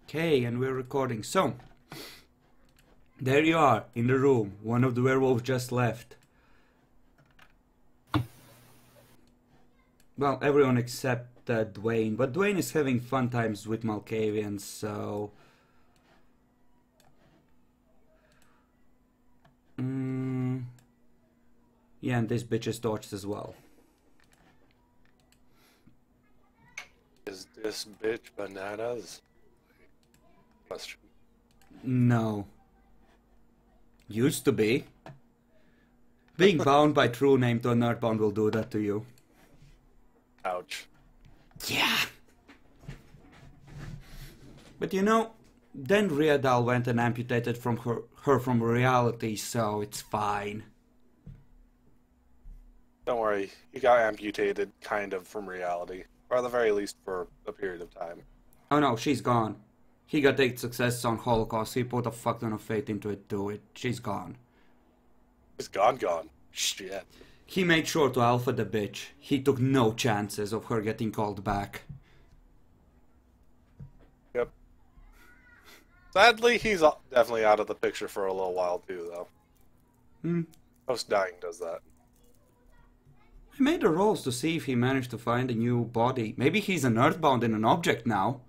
Okay, and we're recording. So, there you are, in the room. One of the werewolves just left. Well, everyone except Dwayne. But Dwayne is having fun times with Malkavians, so... Yeah, and this bitch is torched as well. Is this bitch bananas? Question. No. Used to be. Being bound by true name to an earthbound will do that to you. Ouch. Yeah. But you know, then Riadal went and amputated from her from reality, so it's fine. Don't worry, he got amputated kind of from reality. Or at the very least for a period of time. Oh no, she's gone. He got 8 successes on Holocaust, he put a fuck ton of faith into it too. She's gone. He's gone. Shit. He made sure to alpha the bitch. He took no chances of her getting called back. Yep. Sadly, he's definitely out of the picture for a little while too, though. Most dying does that. I made the rolls to see if he managed to find a new body. Maybe he's an earthbound in an object now.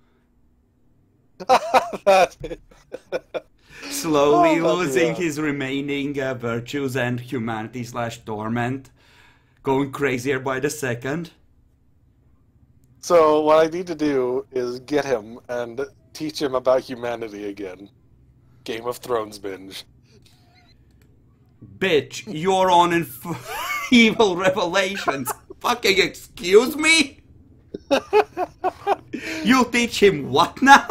Slowly losing his remaining virtues and humanity / torment. Going crazier by the second. So what I need to do is get him and teach him about humanity again. Game of Thrones binge. Bitch, you're on Evil Revelations. Fucking excuse me? You'll teach him what now?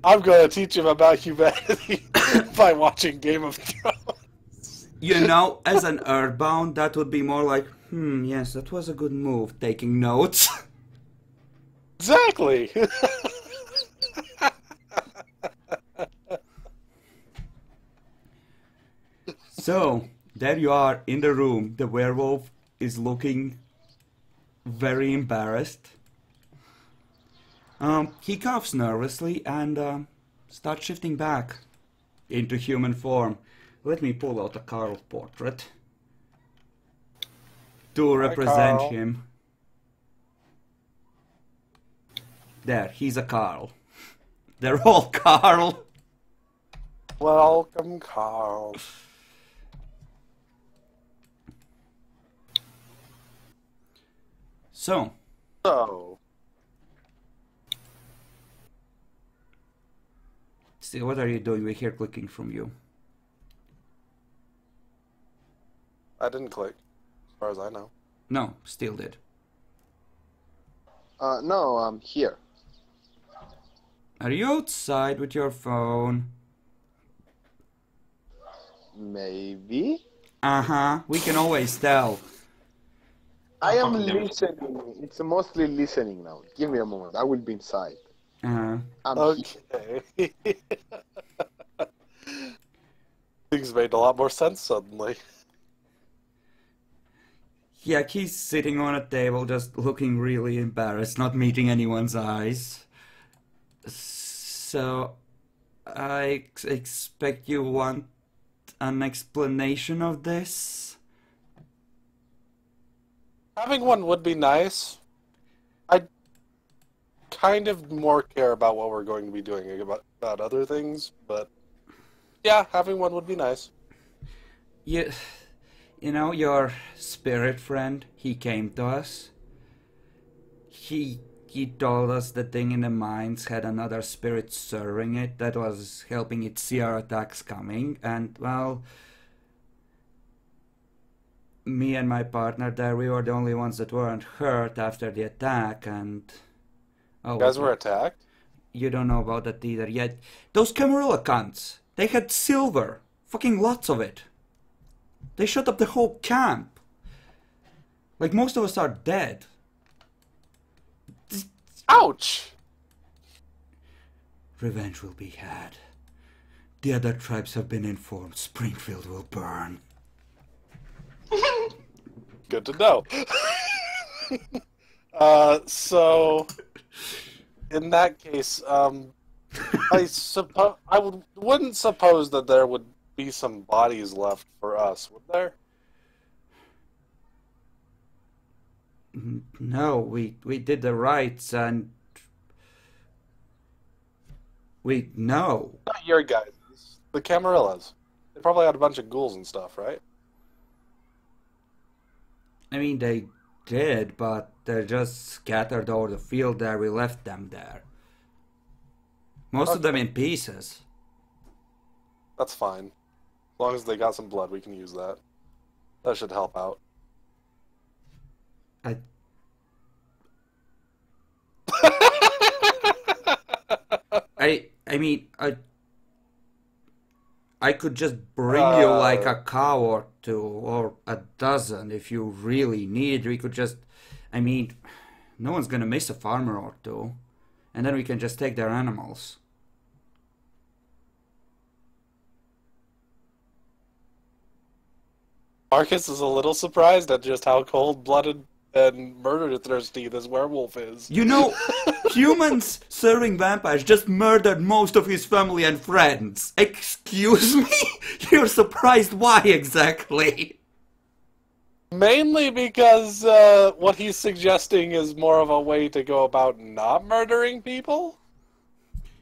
I'm going to teach him about humanity by watching Game of Thrones. You know, as an earthbound, that would be more like, yes, that was a good move, taking notes. Exactly. So, there you are in the room. The werewolf is looking very embarrassed. He coughs nervously and starts shifting back into human form. Let me pull out a Carl portrait to represent him. There, he's a Carl. They're all Carl. Welcome, Carl. So. See, what are you doing? We hear clicking from you. I didn't click, as far as I know. No, still did. No, I'm here. Are you outside with your phone? Maybe? Uh-huh, we can always tell. I am listening. It's mostly listening now. Give me a moment. I will be inside. Uh-huh. Okay. Things made a lot more sense suddenly. Yeah, he's sitting on a table just looking really embarrassed, not meeting anyone's eyes. So, I expect you want an explanation of this? Having one would be nice. I kind of more care about what we're going to be doing about other things, but yeah, having one would be nice. You know, your spirit friend, he came to us. He told us the thing in the mines had another spirit serving it that was helping it see our attacks coming, and well, me and my partner there, we were the only ones that weren't hurt after the attack, and... Oh, you guys were attacked? You don't know about that either yet. Those Camarilla cunts, they had silver. Fucking lots of it. They shut up the whole camp. Like, most of us are dead. Ouch! Revenge will be had. The other tribes have been informed. Springfield will burn. Good to know. So, in that case, wouldn't suppose that there would be some bodies left for us, would there? No, we did the rites and we no. Not your guys'. The Camarillas. They probably had a bunch of ghouls and stuff, right? I mean they did, but they're just scattered over the field there. We left them there. Most of them in pieces. That's fine. As long as they got some blood, we can use that. That should help out. I I mean I could just bring you like a cow or two or a dozen if you really need. We could just, I mean, no one's gonna miss a farmer or two, and then we can just take their animals. Marcus is a little surprised at just how cold-blooded and murder-thirsty this werewolf is. You know, humans serving vampires just murdered most of his family and friends. Excuse me? You're surprised why exactly? Mainly because what he's suggesting is more of a way to go about not murdering people.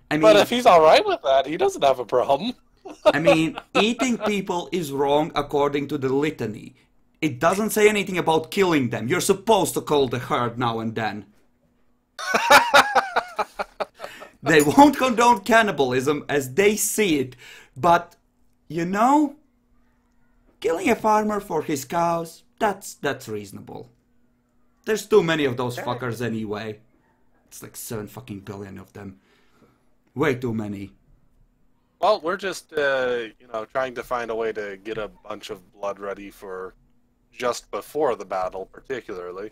I mean, But if he's alright with that, he doesn't have a problem. I mean, eating people is wrong according to the litany. It doesn't say anything about killing them. You're supposed to cull the herd now and then. They won't condone cannibalism as they see it, but, you know, killing a farmer for his cows, that's reasonable. There's too many of those fuckers anyway. It's like 7 fucking billion of them. Way too many. Well, we're just, trying to find a way to get a bunch of blood ready for just before the battle, particularly.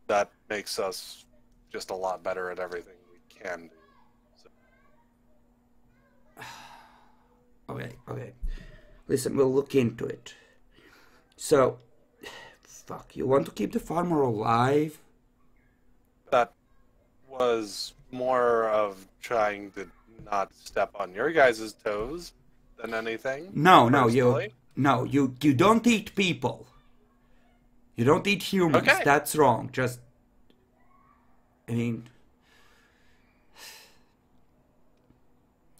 That makes us just a lot better at everything we can do. So. Okay. Listen, we'll look into it. So, fuck, you want to keep the farmer alive? That was more of trying to not step on your guys' toes than anything. No, personally. you don't eat people. You don't eat humans. Okay. That's wrong. Just, I mean,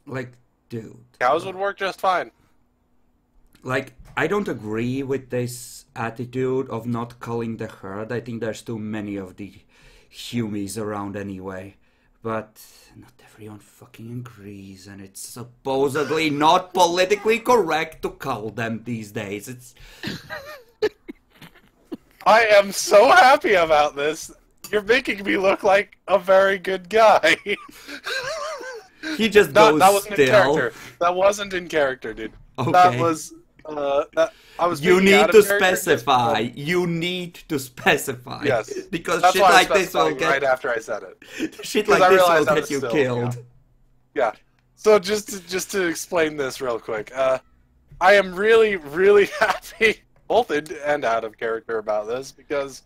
like, dude. Cows would work just fine. Like, I don't agree with this attitude of not culling the herd. I think there's too many of the humies around anyway. But not everyone fucking agrees, and it's supposedly not politically correct to cull them these days. It's... I am so happy about this. You're making me look like a very good guy. He just goes that wasn't in still. character. That wasn't in character, dude. Okay. That was I was. You speaking out need of to character specify. just- You need to specify. Yes, Because that's shit why like I this will specified get right after I said it. shit 'Cause like I this will realized I get was you still- killed. Yeah. So just to explain this real quick, I am really really happy, both in and out of character, about this because,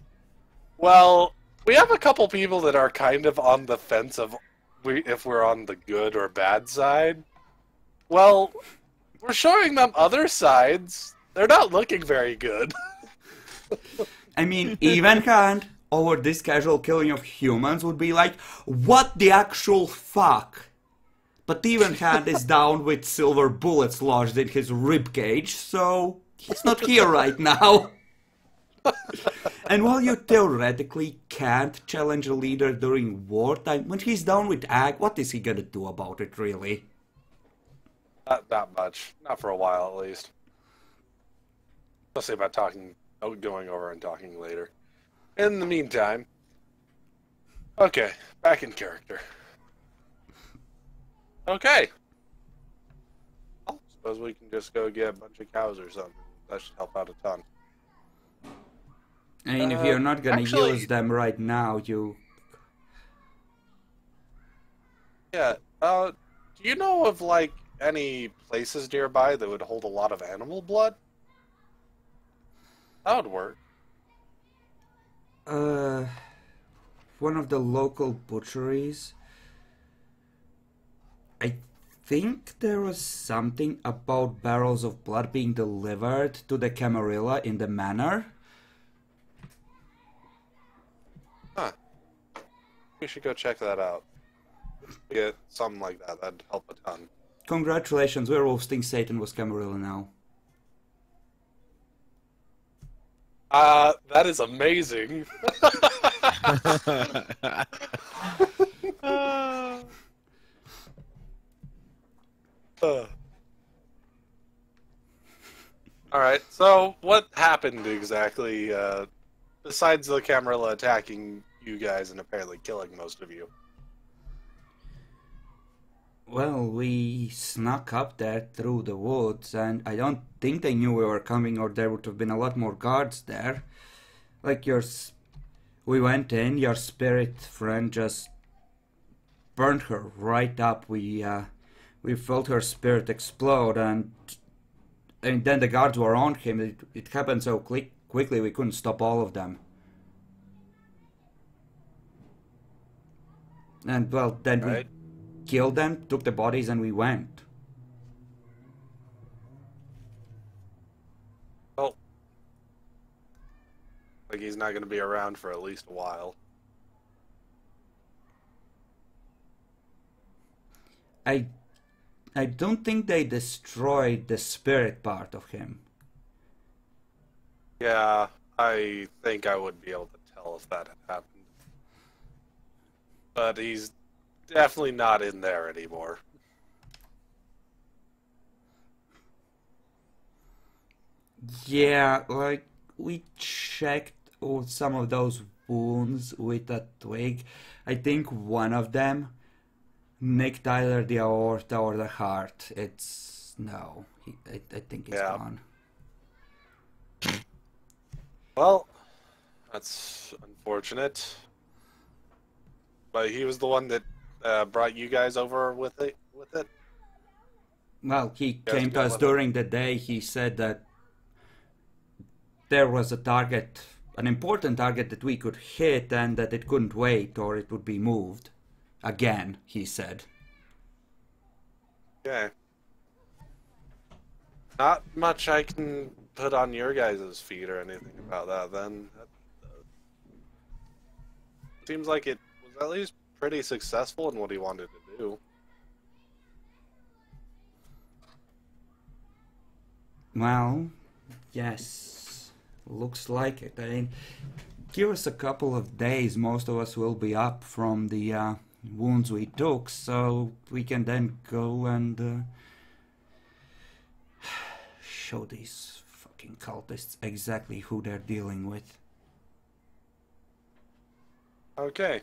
well, we have a couple people that are kind of on the fence of if we're on the good or bad side. Well, we're showing them other sides. They're not looking very good. I mean, even hand over this casual killing of humans would be like, what the actual fuck? But even hand is down with silver bullets lodged in his ribcage, so he's not here right now. And while you theoretically can't challenge a leader during wartime, when he's down with ag, what is he gonna do about it, really? Not that much. Not for a while, at least. I'll say about going over and talking later. In the meantime, okay, back in character. Okay. Well, suppose we can just go get a bunch of cows or something. That should help out a ton. I mean, if you're not gonna actually- use them right now, you... Yeah, do you know of, like, any places nearby that would hold a lot of animal blood? That would work. One of the local butcheries. think there was something about barrels of blood being delivered to the Camarilla in the manor. Huh. We should go check that out. Get something like that. That'd help a ton. Congratulations, werewolf sting Satan was Camarilla now. That is amazing. Alright, so what happened exactly, besides the Camarilla attacking you guys and apparently killing most of you? Well, we snuck up there through the woods, and I don't think they knew we were coming, or there would have been a lot more guards there. Like we went in, your spirit friend just burned her right up. We felt her spirit explode, and then the guards were on him. It happened so quickly we couldn't stop all of them. And well, then Right. we killed them, took the bodies, and we went. Well, like he's not going to be around for at least a while. I don't think they destroyed the spirit part of him. Yeah, I think I would be able to tell if that had happened. But he's definitely not in there anymore. Yeah, like we checked some of those wounds with a twig. I think one of them nicked either the aorta or the heart. It's no, I think he's Yeah. gone. Well, that's unfortunate. But he was the one that brought you guys over with it. Well, he Yes, came to us with during the day. He said that there was a target, an important target that we could hit, and that it couldn't wait or it would be moved. Again, he said. Okay. Not much I can put on your guys' feet or anything about that then. Seems like it was at least pretty successful in what he wanted to do. Well, yes, looks like it. I mean, give us a couple of days, most of us will be up from the wounds we took, so we can then go and show these fucking cultists exactly who they're dealing with. Okay.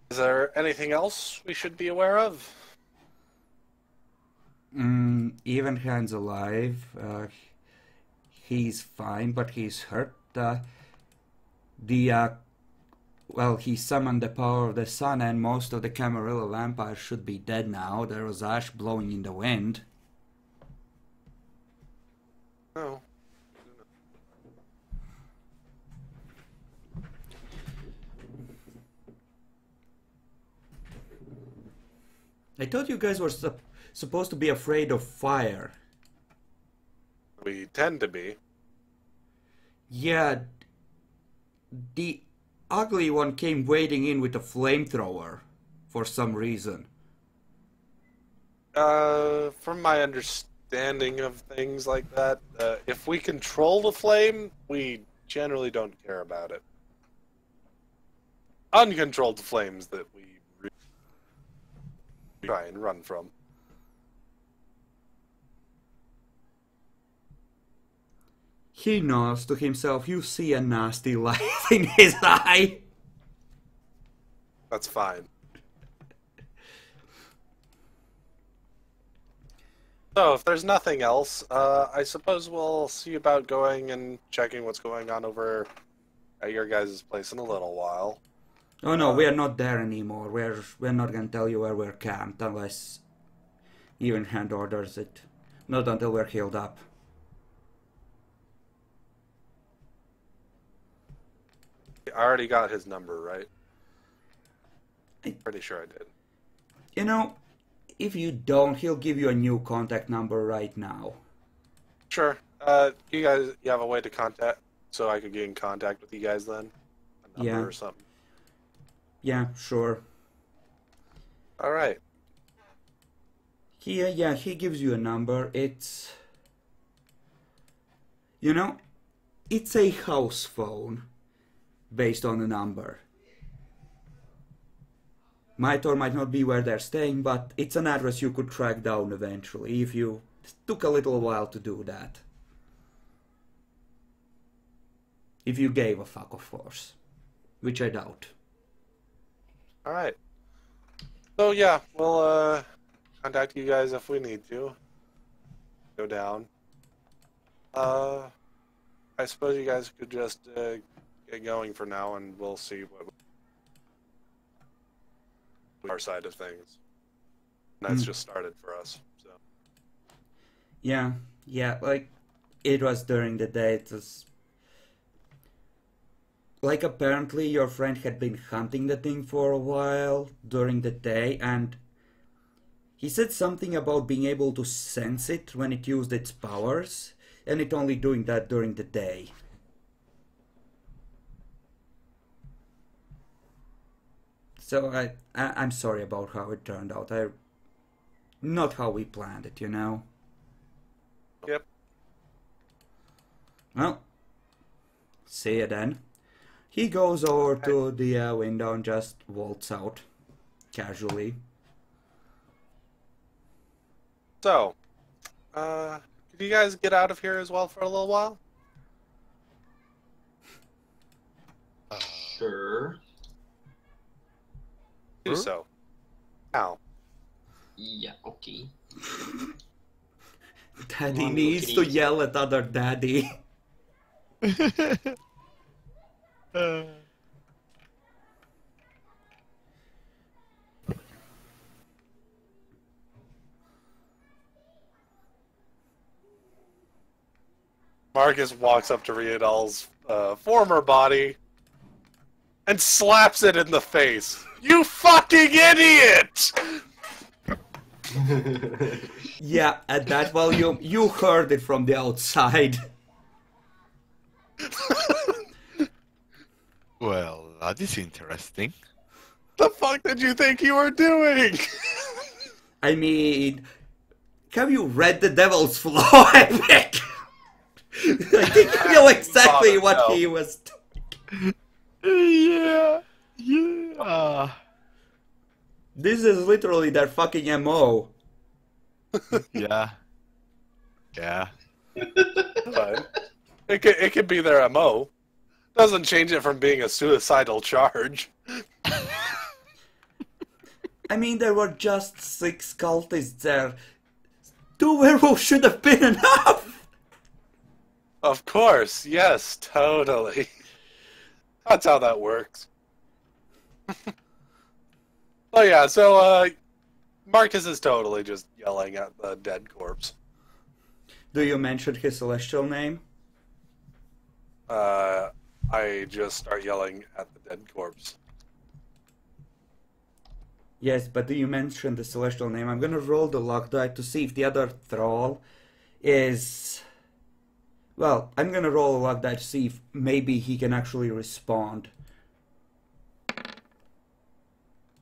Is there anything else we should be aware of? Even Hand's alive. He's fine, but he's hurt. Well, he summoned the power of the sun, and most of the Camarilla vampires should be dead now. There was ash blowing in the wind. Oh. I thought you guys were supposed to be afraid of fire. We tend to be. Yeah, the ugly one came wading in with a flamethrower for some reason. From my understanding of things like that, if we control the flame, we generally don't care about it. Uncontrolled flames that we try and run from. He nods to himself. You see a nasty light in his eye. That's fine. So, if there's nothing else, I suppose we'll see about going and checking what's going on over at your guys' place in a little while. Oh no, we are not there anymore. We're not gonna tell you where we're camped unless even Hand orders it. Not until we're healed up. I already got his number, right? Pretty sure I did. You know, If you don't, he'll give you a new contact number right now. Sure. You have a way to contact, so I could get in contact with you guys then? A number Yeah. or something. Yeah, sure. Alright. He gives you a number. It's... You know, it's a house phone based on the number. Might or might not be where they're staying, but it's an address you could track down eventually if you took a little while to do that. If you gave a fuck, of course. Which I doubt. Alright. So yeah, we'll contact you guys if we need to. Go down. I suppose you guys could just get going for now, and we'll see what our side of things. That's just started for us. So Yeah, like it was during the day. It was like apparently your friend had been hunting the thing for a while during the day, and he said something about being able to sense it when it used its powers, and it only doing that during the day. So I'm sorry about how it turned out. Not how we planned it, you know. Yep. Well, see you then. He goes over to the window and just waltz out casually. So, could you guys get out of here as well for a little while? Sure. Do so. Now. Yeah, okay. Daddy needs to yell at other daddy. Marcus walks up to Riadal's former body and slaps it in the face. You fucking idiot! Yeah, at that volume, you heard it from the outside. Well, that is interesting. The fuck did you think you were doing? I mean, have you read The Devil's Flow, Epic? I think you know exactly what he was doing. Yeah. This is literally their fucking MO. Yeah. But it could be their MO. Doesn't change it from being a suicidal charge. I mean, there were just 6 cultists there. 2 werewolves should have been enough! Of course, yes, totally. That's how that works. Oh yeah, so Marcus is totally just yelling at the dead corpse. Do you mention his celestial name? I just start yelling at the dead corpse. Yes, but do you mention the celestial name? I'm gonna roll the luck die to see if the other thrall is... Well, I'm gonna roll a luck die to see if maybe he can actually respond.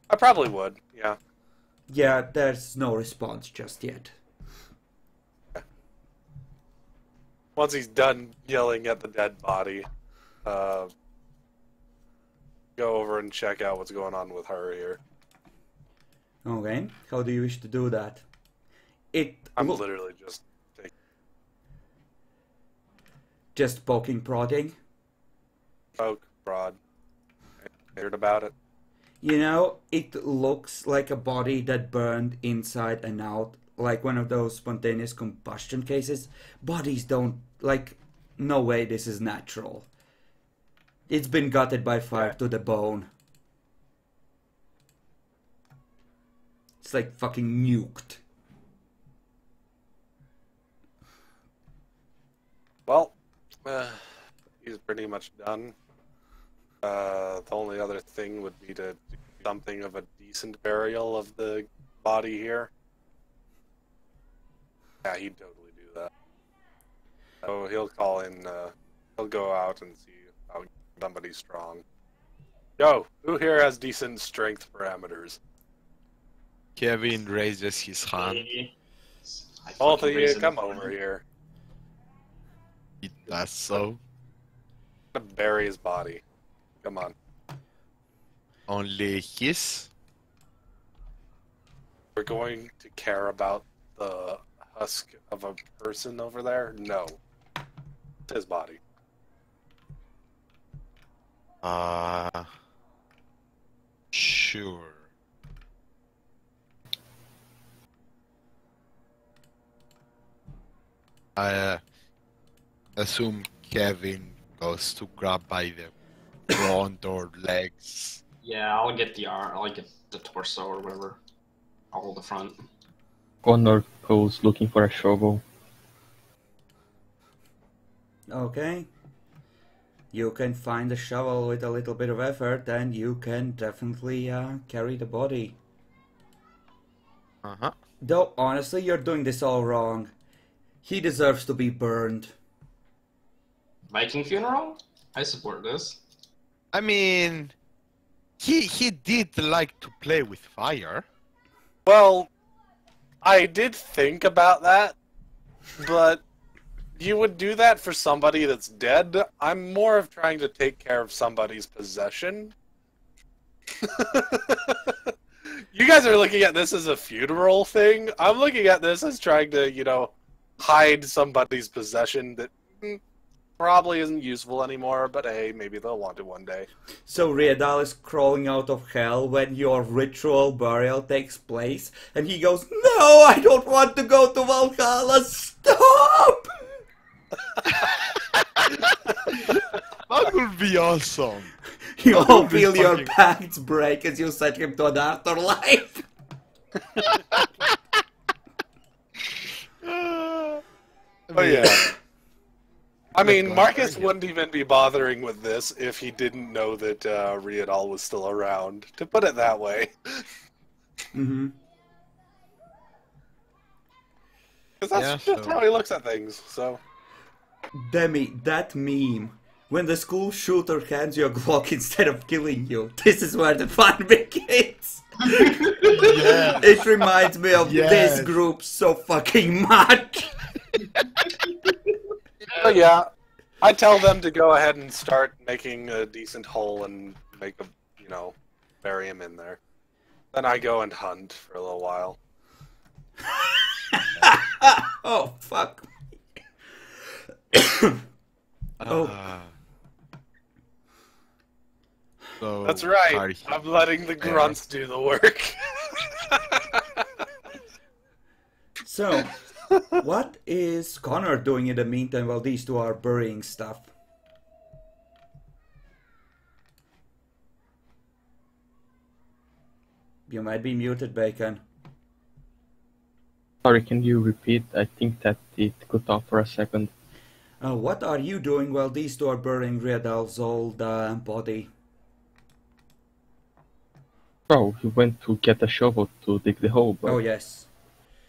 I probably would, yeah. Yeah, there's no response just yet. Once he's done yelling at the dead body, go over and check out what's going on with her here. Okay, how do you wish to do that? I'm literally just poking, prodding. poke, prod. I heard about it. You know, it looks like a body that burned inside and out, like one of those spontaneous combustion cases. Bodies don't, like, no way this is natural. It's been gutted by fire to the bone. It's like fucking nuked. Well, he's pretty much done. The only other thing would be to do something of a decent burial of the body here. Yeah, he'd totally do that. So he'll call in, he'll go out and see how somebody's strong. Yo, who here has decent strength parameters? Kevin raises his hand. I Both fucking of you, raised come it. over here. He does so. I'm gonna bury his body. Come on. Only his. We're going to care about the husk of a person over there? No. It's his body. Sure. I assume Kevin goes to grab by the front or legs. Yeah, I'll get the arm. I'll get the torso or whatever. I'll hold the front. Connor goes looking for a shovel. Okay. You can find a shovel with a little bit of effort, and you can definitely carry the body. Uh-huh. Though, honestly, you're doing this all wrong. He deserves to be burned. Viking funeral? I support this. I mean, he did like to play with fire. Well, I did think about that, but you would do that for somebody that's dead. I'm more of trying to take care of somebody's possession. You guys are looking at this as a funeral thing. I'm looking at this as trying to, you know, hide somebody's possession that probably isn't useful anymore, but hey, maybe they'll want it one day. So Riedal is crawling out of hell when your ritual burial takes place, and he goes, "No, I don't want to go to Valhalla, stop!" That would be awesome. You That all would be feel your fucking- backs break as you send him to an afterlife. Oh yeah. I mean, God, Marcus yeah. wouldn't even be bothering with this if he didn't know that Riedal was still around, to put it that way. Mm-hmm. Because that's Yeah, just so- how he looks at things, so... Demi, that meme. When the school shooter hands you a Glock instead of killing you, this is where the fun begins. Yes. It reminds me of Yes. this group so fucking much. But yeah, I tell them to go ahead and start making a decent hole and make a, you know, bury him in there. Then I go and hunt for a little while. Oh, fuck. Oh. So That's right, are I'm letting the grunts do the work. So, what is Connor doing in the meantime while these two are burying stuff? You might be muted, Bacon. Sorry, can you repeat? I think that it cut off for a second. What are you doing while these two are burying Riedal's old body? Oh, he went to get a shovel to dig the hole, but Oh, yes.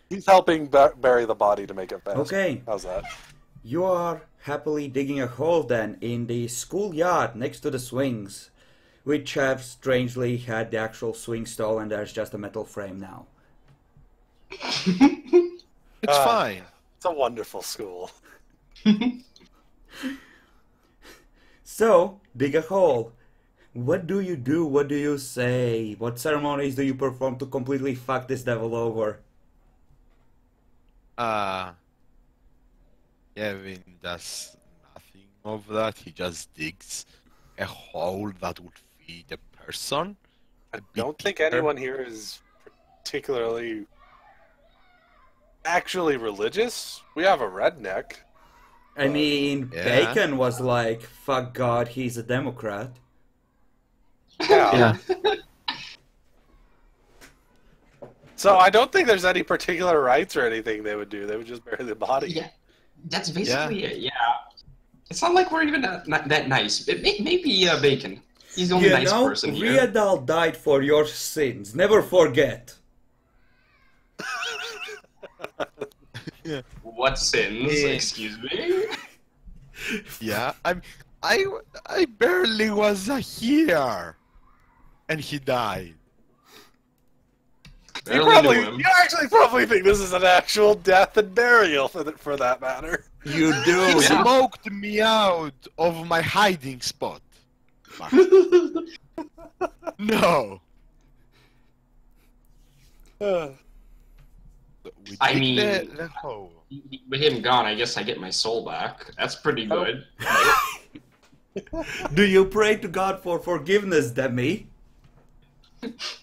He's helping bury the body to make it fast. Okay. How's that? You are happily digging a hole then in the schoolyard next to the swings, which have strangely had the actual swing stall, and there's just a metal frame now. It's fine. It's a wonderful school. So, dig a hole. What do you do? What do you say? What ceremonies do you perform to completely fuck this devil over? Kevin does nothing of that. He just digs a hole that would feed a person. I don't think anyone here is particularly actually religious. We have a redneck. I mean, Yeah. Bacon was like, fuck God, he's a Democrat. yeah. So I don't think there's any particular rites or anything they would do. They would just bury the body. Yeah, that's basically it. Yeah, it's not like we're even that nice. Maybe Bacon. He's the only You nice know, person here. Riedal died for your sins. Never forget. What sins? Yeah. Excuse me? Yeah, I barely was here, and he died. You actually probably think this is an actual death and burial for that matter. You do. He smoked me out of my hiding spot. No. We I dig mean- the hole. With him gone, I guess I get my soul back. That's pretty good. Do you pray to God for forgiveness, Demi?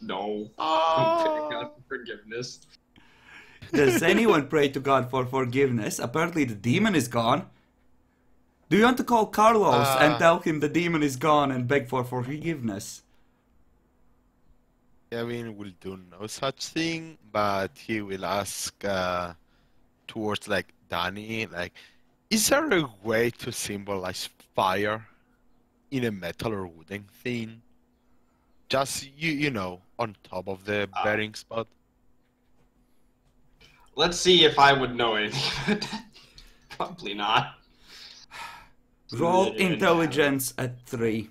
No. Oh. God for forgiveness. Does anyone pray to God for forgiveness? Apparently the demon is gone. Do you want to call Carlos and tell him the demon is gone and beg for forgiveness? Kevin will do no such thing, but he will ask towards like Danny, like, is there a way to symbolize fire in a metal or wooden thing? Just you know, on top of the bearing spot. Let's see if I would know anything about that. Probably not. Roll Yeah. intelligence at 3.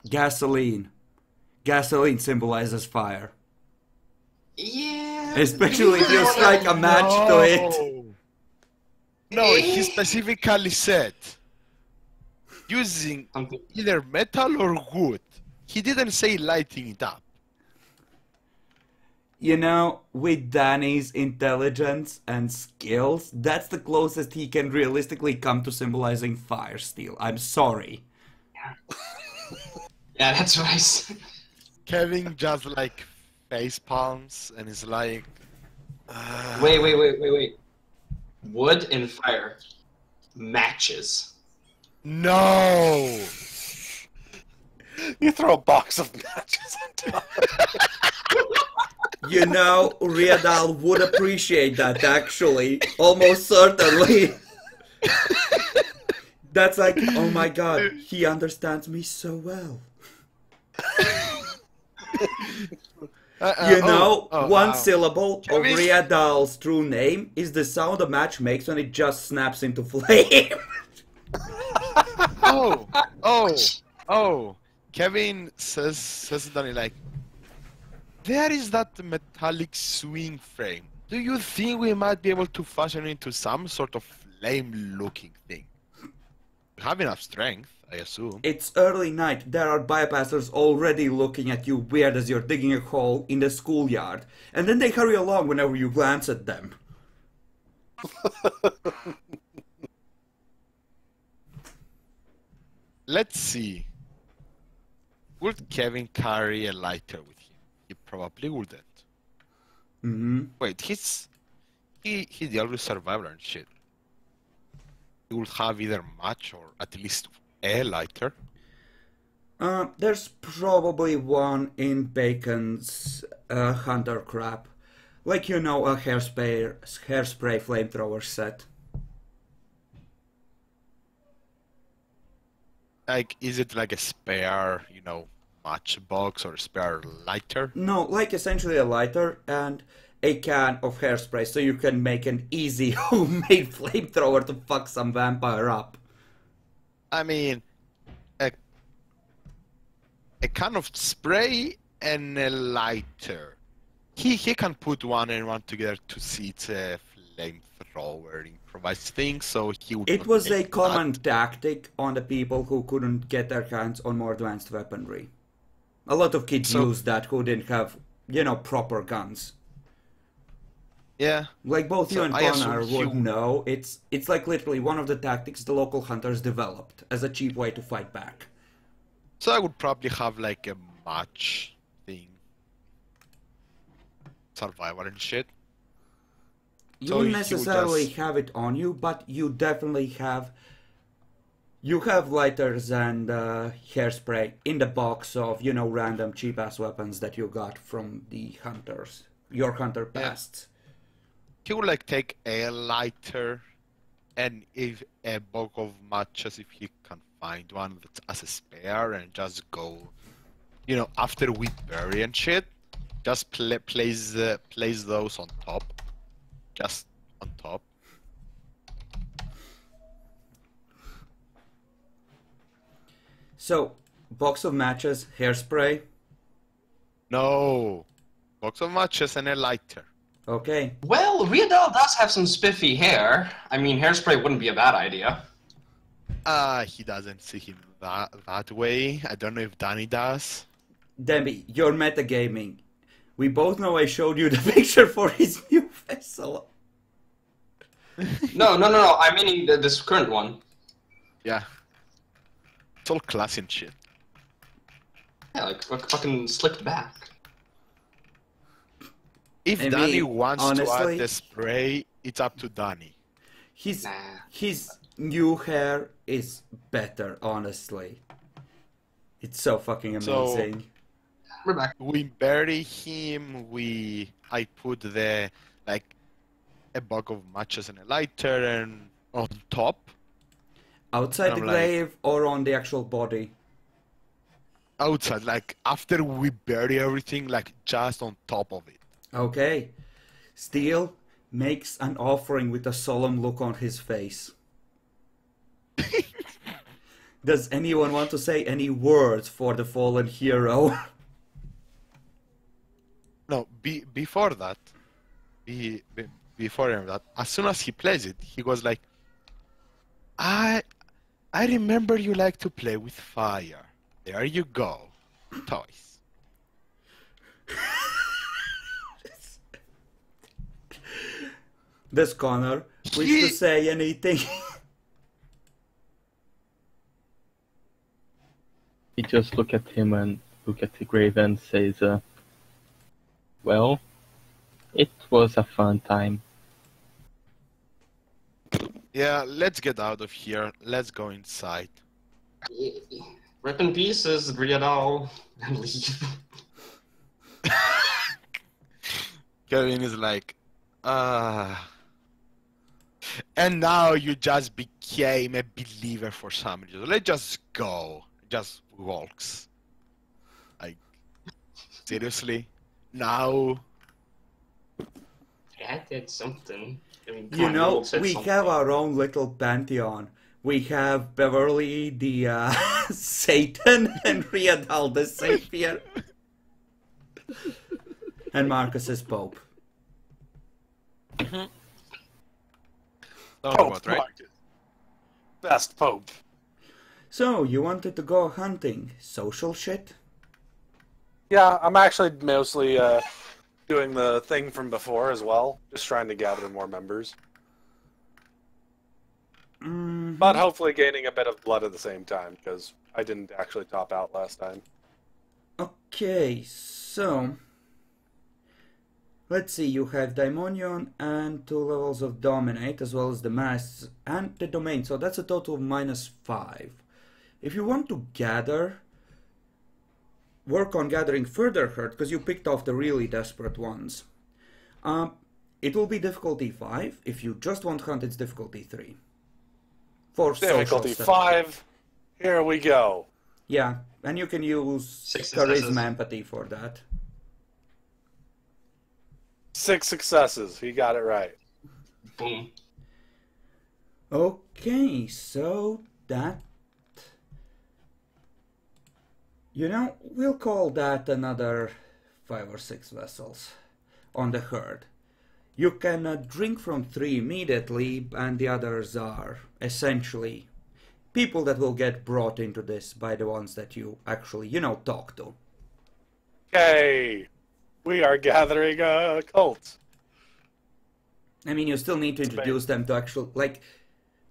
Gasoline. Gasoline symbolizes fire. Yeah. Especially if you strike a match to it. No, he specifically said using Something. either metal or wood. He didn't say lighting it up. You know, with Danny's intelligence and skills, that's the closest he can realistically come to symbolizing fire steel. I'm sorry. Yeah, that's what I said. Kevin just like face palms and is like, Wait. Wood and fire. Matches. no. You throw a box of matches into You know, Riadal would appreciate that, actually. Almost certainly. That's like, oh my god, he understands me so well. You know, one wow. syllable of Kevin- Riadal's true name is the sound a match makes when it just snaps into flame. Oh. Kevin says Danny like, there is that metallic swing frame. Do you think we might be able to fashion it into some sort of flame-looking thing? You have enough strength, I assume. It's early night. There are bypassers already looking at you weird as you're digging a hole in the schoolyard. And then they hurry along whenever you glance at them. Let's see. Would Kevin carry a lighter with him? He probably wouldn't. Wait, he dealt with survival and shit. He would have either match or at least a lighter. There's probably one in Bacon's hunter crap. Like, you know, a hairspray flamethrower set. Like, is it like a spare, you know, matchbox or spare lighter? No, like essentially a lighter and a can of hairspray so you can make an easy homemade flamethrower to fuck some vampire up. I mean, a can of spray and a lighter. He can put one and one together to see it's a flamethrower improvised thing, so he would. It not was a take common that. tactic on the people who couldn't get their hands on more advanced weaponry. A lot of kids used that who didn't have, you know, proper guns. Yeah. Like both you So and I Connor assume would you- know, it's like literally one of the tactics the local hunters developed as a cheap way to fight back. So I would probably have like a match thing. Survival and shit. You So wouldn't he would necessarily just- have it on you, but you definitely have. You have lighters and hairspray in the box of, you know, random cheap ass weapons that you got from the hunters, your hunter pasts. He would like take a lighter and if a box of matches if he can find one that's as a spare and just go after we bury and shit, just place those on top. Just on top. So, box of matches, hairspray. No. Box of matches and a lighter. Okay. Well, Riadal does have some spiffy hair. I mean, hairspray wouldn't be a bad idea. He doesn't see him that way. I don't know if Danny does. Demi, you're metagaming. We both know I showed you the picture for his new vessel. No. I'm meaning this current one. Yeah. It's all classy and shit. Yeah, like fucking slicked back. If I Danny mean, wants to honestly, add the spray, it's up to Danny. His Nah. new hair is better, honestly. It's so fucking So- amazing. We're back. We bury him, I put a bag of matches and a lighter and on top. Outside the I'm like- grave or on the actual body? Outside, after we bury everything, just on top of it. Okay. Steel makes an offering with a solemn look on his face. Does anyone want to say any words for the fallen hero? No, before that, before that, as soon as he plays it, he goes like, I remember you like to play with fire. There you go. Toys. Does Connor wish to say anything? He just look at him and look at the grave and says, well, it was a fun time. Yeah, let's get out of here. Let's go inside. Rip in pieces, Riadal, and leave. Kevin is like, and now you just became a believer for some reason. Let's just go. Just walks. Like, seriously? Now? I did something. I mean, come You on, know, Noel said we something. have our own little pantheon. We have Beverly the Satan and Riadal the Savior. And Marcus is Pope. Talk Pope, about, right? Marcus. Best Pope. So, you wanted to go hunting? Social shit? Yeah, I'm actually mostly doing the thing from before as well. Just trying to gather more members. But hopefully gaining a bit of blood at the same time, because I didn't actually top out last time. Okay, so... Let's see, you have Daimonion and 2 levels of Dominate, as well as the Mass and the Domain, so that's a total of -5. If you want to gather, work on gathering further hurt, because you picked off the really desperate ones. It will be difficulty 5. If you just want hunt, it's difficulty 3. For Difficulty social stuff. 5. Here we go. Yeah, and you can use 6 charisma successes. empathy for that. 6 successes. He got it right. Boom. Okay, so that... You know, we'll call that another 5 or 6 vessels on the herd. You can drink from 3 immediately, and the others are essentially people that will get brought into this by the ones that you actually, talk to. Okay. We are gathering a cult. I mean, you still need to introduce them to actual,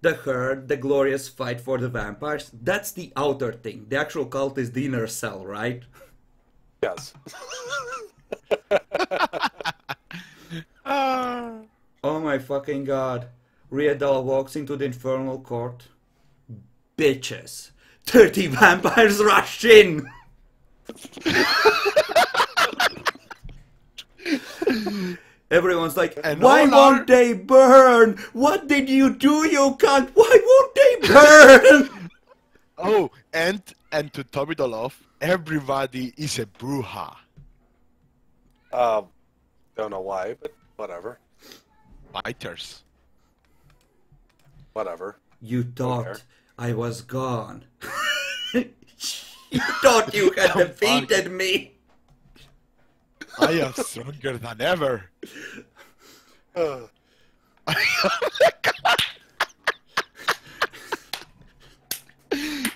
the herd, the glorious fight for the vampires. That's the outer thing. The actual cult is the inner cell, right? Yes. Oh my fucking god. Riadal walks into the infernal court. Bitches. 30 vampires rush in! Everyone's like, And why all won't are- they burn? What did you do, you cunt? Why won't they burn? Oh, and And to top it all off, everybody is a bruja. Don't know why, but whatever. Fighters. Whatever. You care. thought I was gone. You thought you had defeated me. I am stronger than ever. Uh,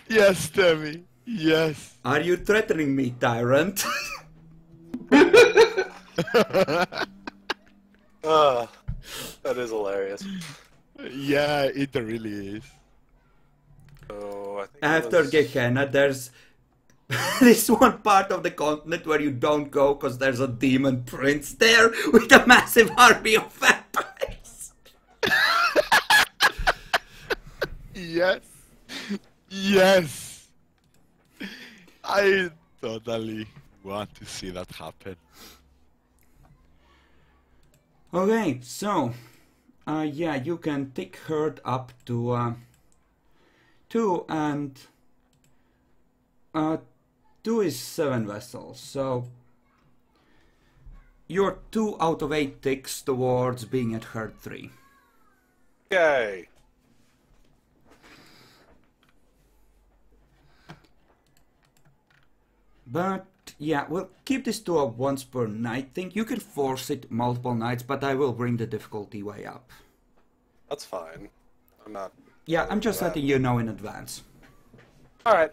Yes, Demi. Yes. Are you threatening me, tyrant? that is hilarious. Yeah, it really is. So I think After Gehenna, there's this one part of the continent where you don't go because there's a demon prince there with a massive army of vampires. Yes. Yes. I totally want to see that happen. Okay, so, yeah, you can take herd up to 2, and 2 is 7 vessels, so you're 2 out of 8 ticks towards being at herd 3. Yay! But yeah, we'll keep this to a once per night thing. You can force it multiple nights, but I will bring the difficulty way up. That's fine. I'm not. Yeah, I'm just letting you know in advance. Alright.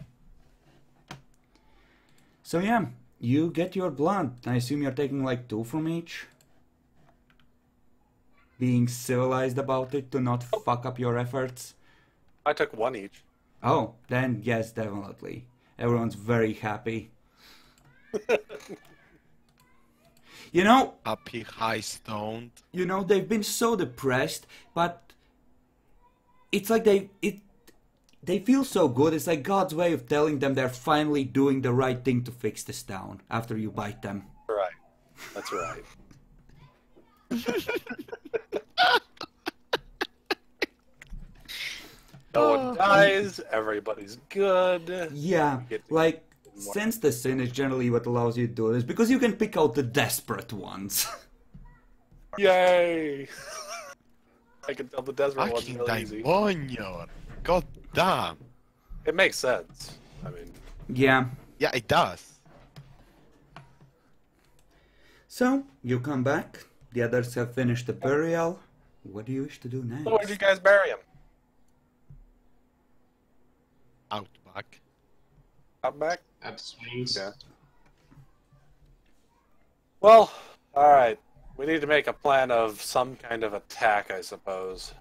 So yeah, you get your blood. I assume you're taking like 2 from each? Being civilized about it to not fuck up your efforts? I took 1 each. Oh, then yes, definitely. Everyone's very happy. You know, Happy, high stoned. you know, they've been so depressed, but it's like they feel so good. It's like God's way of telling them they're finally doing the right thing to fix this town after you bite them. Right. That's right. No one dies, everybody's good. Yeah, like, since the sin is generally what allows you to do this, because you can pick out the desperate ones. Yay! I can tell the desert one's Fucking real easy. demonio. God damn. It makes sense. I mean, Yeah. Yeah, it does. So, you come back, the others have finished the burial. What do you wish to do next? so where did you guys bury him? Out back. Out back? At the swings. Yeah. Well, alright. We need to make a plan of some kind of attack, I suppose.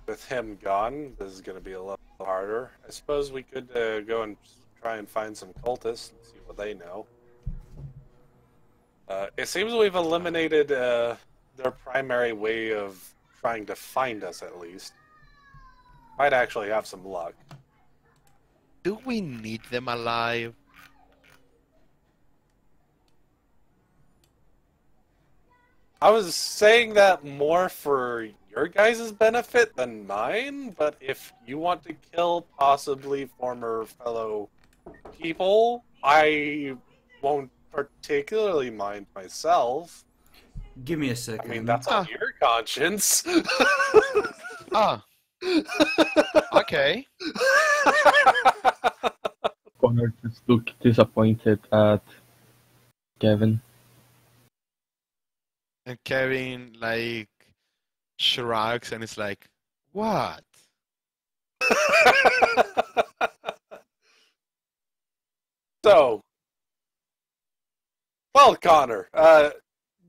With him gone, this is going to be a little harder. I suppose we could go and try and find some cultists and see what they know. It seems we've eliminated their primary way of trying to find us, at least. Might actually have some luck. Do we need them alive? I was saying that more for your guys' benefit than mine, but if you want to kill possibly former fellow people, I won't particularly mind myself. Give me a I second. mean, that's on your conscience. Ah. Okay. Connor just looked disappointed at Kevin. And Kevin, like, shrugs and is like, what? So, well, Connor,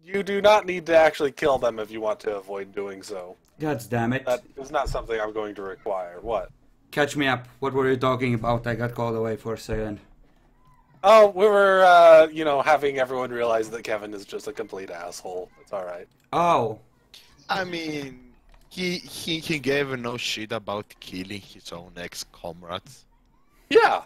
you do not need to actually kill them if you want to avoid doing so. God damn it. That is not something I'm going to require. What? Catch me up. What were you talking about? I got called away for a second. Oh, we were, having everyone realize that Kevin is just a complete asshole. It's alright. Oh. I mean, he gave no shit about killing his own ex-comrades. Yeah.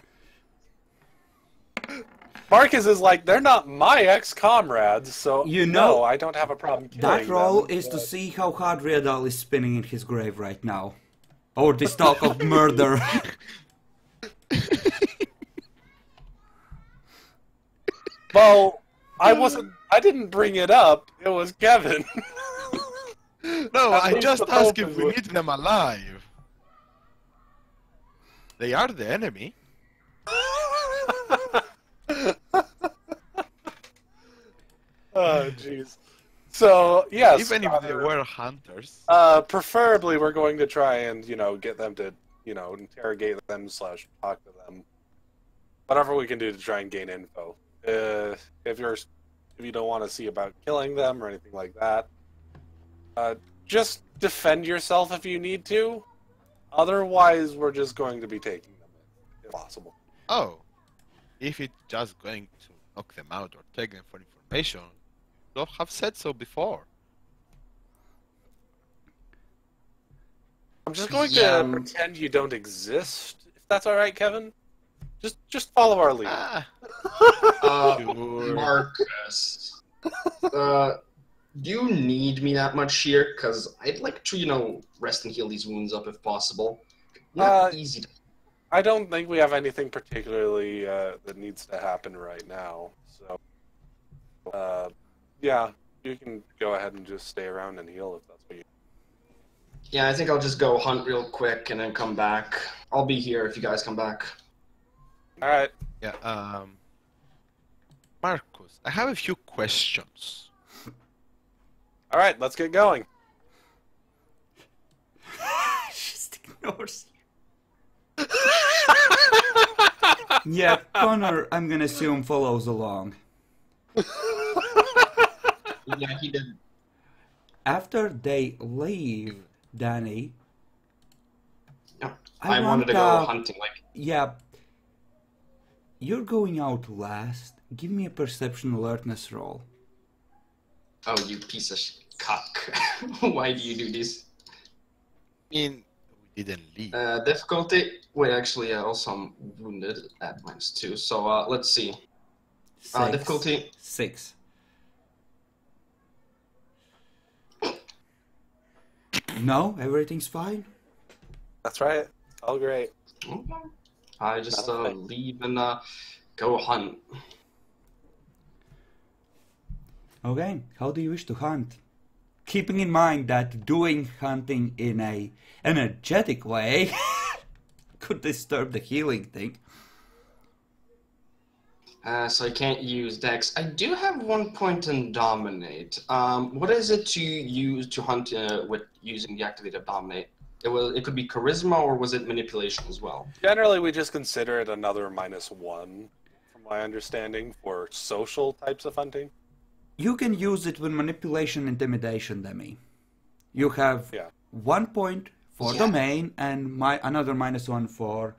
Marcus is like, they're not my ex-comrades, so You know, no, I don't have a problem killing That role them, is to but- see how hard Riadal is spinning in his grave right now. Or this talk of murder. Well, I didn't bring it up. It was Kevin. No, At I least just the asked Pope if is we with- need them alive. They are the enemy. Oh, jeez. So, yes. Even if they were hunters. Preferably, we're going to try and, get them to, interrogate them / talk to them. Whatever we can do to try and gain info. If you don't want to see about killing them or anything like that, just defend yourself if you need to. Otherwise, we're just going to be taking them if possible. Oh, if it's just going to knock them out or take them for information, you have said so before. I'm just going Yeah, to pretend you don't exist, if that's all right, Kevin. Just follow our lead. Sure. Marcus, do you need me that much here? Because I'd like to, rest and heal these wounds up if possible. Not easy to... I don't think we have anything particularly that needs to happen right now. So, yeah, you can go ahead and just stay around and heal if that's what you. Yeah, I think I'll just go hunt real quick and then come back. I'll be here if you guys come back. All right. Yeah, Marcus, I have a few questions. All right, let's get going. Just ignores you. Yeah, Connor, I'm gonna assume follows along. Yeah, he did. After they leave, Danny, No, I I want, wanted to go hunting. yeah, you're going out last. Give me a perception alertness roll. Oh, you piece of cock. Why do you do this? I mean, we didn't leave. Difficulty. Wait, actually, also I'm wounded at -2. So let's see. Difficulty. 6. No, everything's fine. That's right. All great. Okay. I just Okay. leave and go hunt. Okay, how do you wish to hunt? Keeping in mind that doing hunting in a energetic way could disturb the healing thing. So I can't use Dex. I do have 1 point in Dominate. What is it to use to hunt with using the activated Dominate? It could be Charisma, or was it Manipulation as well? Generally, we just consider it another -1, from my understanding, for social types of hunting. You can use it with manipulation, intimidation, Demi. You have Yeah. 1 point for Yeah. domain and another -1 for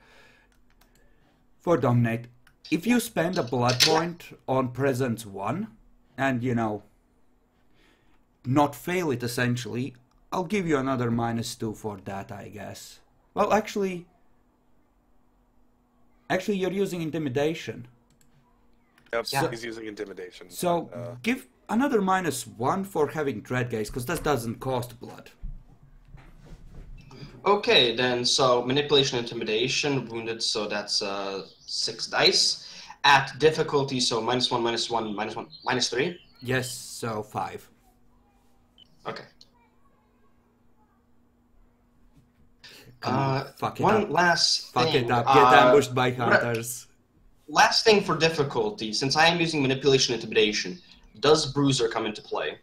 dominate. If you spend a blood point on presence 1 and not fail it essentially, I'll give you another -2 for that, I guess. Well, actually you're using intimidation. Yep, Yeah. he's using intimidation. So but, give another -1 for having dread gaze, because that doesn't cost blood. Okay, then, so Manipulation, Intimidation, Wounded, so that's 6 dice. At difficulty, so -1, -1, -1, -3. Yes, so 5. Okay. Come on, fuck it One up. last Fuck thing. it up. Get ambushed by hunters. Last thing for difficulty, since I am using Manipulation, Intimidation, does Bruiser come into play?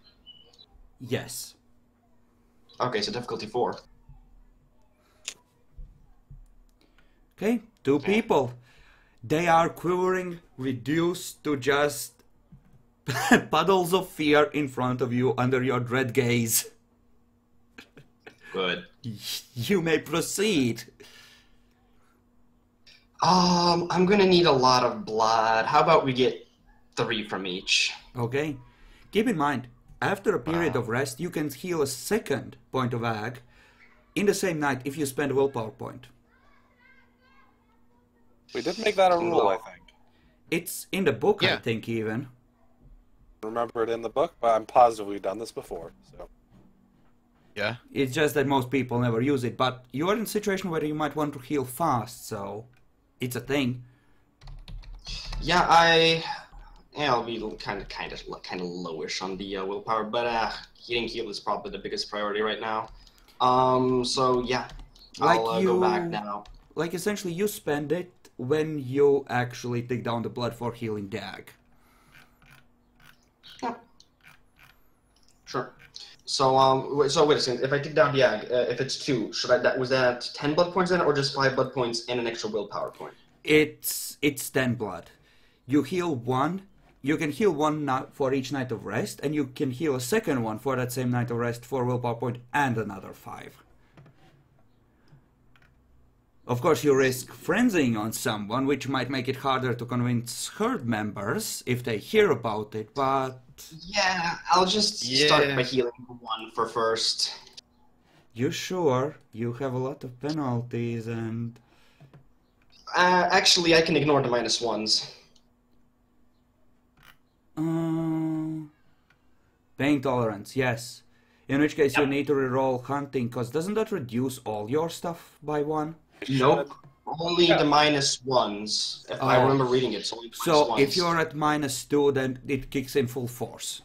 Yes. Okay, so difficulty 4. Okay, 2 people. They are quivering, reduced to just puddles of fear in front of you under your dread gaze. Good. You may proceed. I'm gonna need a lot of blood. How about we get 3 from each? Okay. Keep in mind, after a period of rest, you can heal a second point of ag in the same night if you spend a willpower point. we did make that a rule, I think. It's in the book, I Yeah. think, even. Remember it in the book, but I'm positive we've done this before. So Yeah? It's just that most people never use it, but you are in a situation where you might want to heal fast, so it's a thing. Yeah, I'll be kind of lowish on the willpower, but getting healed is probably the biggest priority right now. So yeah, I'll go back now. Like essentially, you spend it when you actually take down the blood for healing Dag. Yeah. Sure. So wait a second. If I take down Dag, if it's 2, was that 10 blood points then, or just 5 blood points and an extra willpower point? It's 10 blood. You heal 1. You can heal 1 for each night of rest, and you can heal a second one for that same night of rest for willpower point and another 5. Of course, you risk frenzying on someone, which might make it harder to convince herd members if they hear about it, but... Yeah, I'll just start by healing 1 for first. You sure? You have a lot of penalties and... Actually, I can ignore the -1s. Pain tolerance, yes. In which case you need to reroll hunting, because doesn't that reduce all your stuff by 1? Nope. Only the -1s. If I remember reading it, it's only the So -1s. if you're at -2, then it kicks in full force.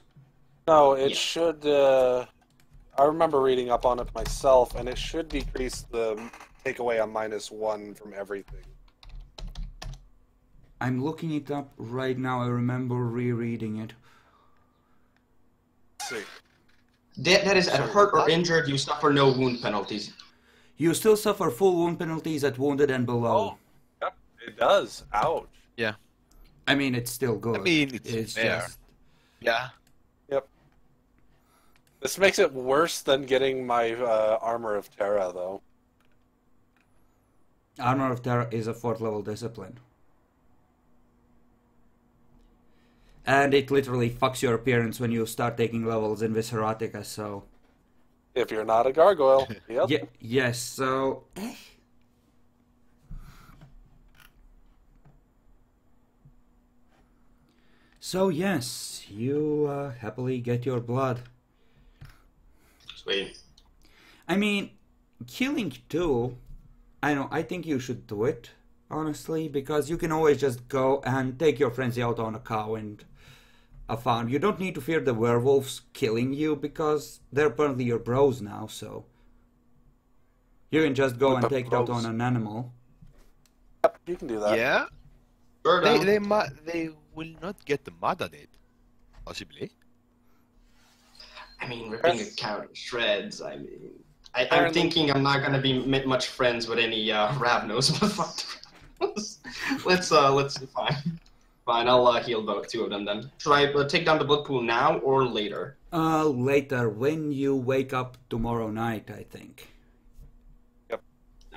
No, it should. I remember reading up on it myself, and it should decrease the take away a -1 from everything. I'm looking it up right now. I remember rereading it. Let's see. That is, at hurt or injured, you suffer no wound penalties. You still suffer full wound penalties at wounded and below. Oh, yep, it does. Ouch. Yeah. I mean, it's still good. I mean, it's fair. just... Yeah. Yep. This makes it worse than getting my Armor of Terra, though. Armor of Terra is a 4th level discipline. And it literally fucks your appearance when you start taking levels in Visceratica, so... If you're not a gargoyle. Yep. Yes, so... So yes, you happily get your blood. Sweet. I mean, killing 2, I think you should do it, honestly, because you can always just go and take your frenzy out on a cow and a farm. You don't need to fear the werewolves killing you, because they're apparently your bros now, so... You can just go and take it out on an animal. Yep, you can do that. Yeah. Sure, They will not get mad at it. Possibly. I mean, ripping a cow to shreds, I mean... I'm thinking I'm not gonna be much friends with any Ravnos, but fuck the Ravnos. Let's fine. Fine, I'll heal both 2 of them then. Should I take down the blood pool now or later? Later, when you wake up tomorrow night, I think. Yep.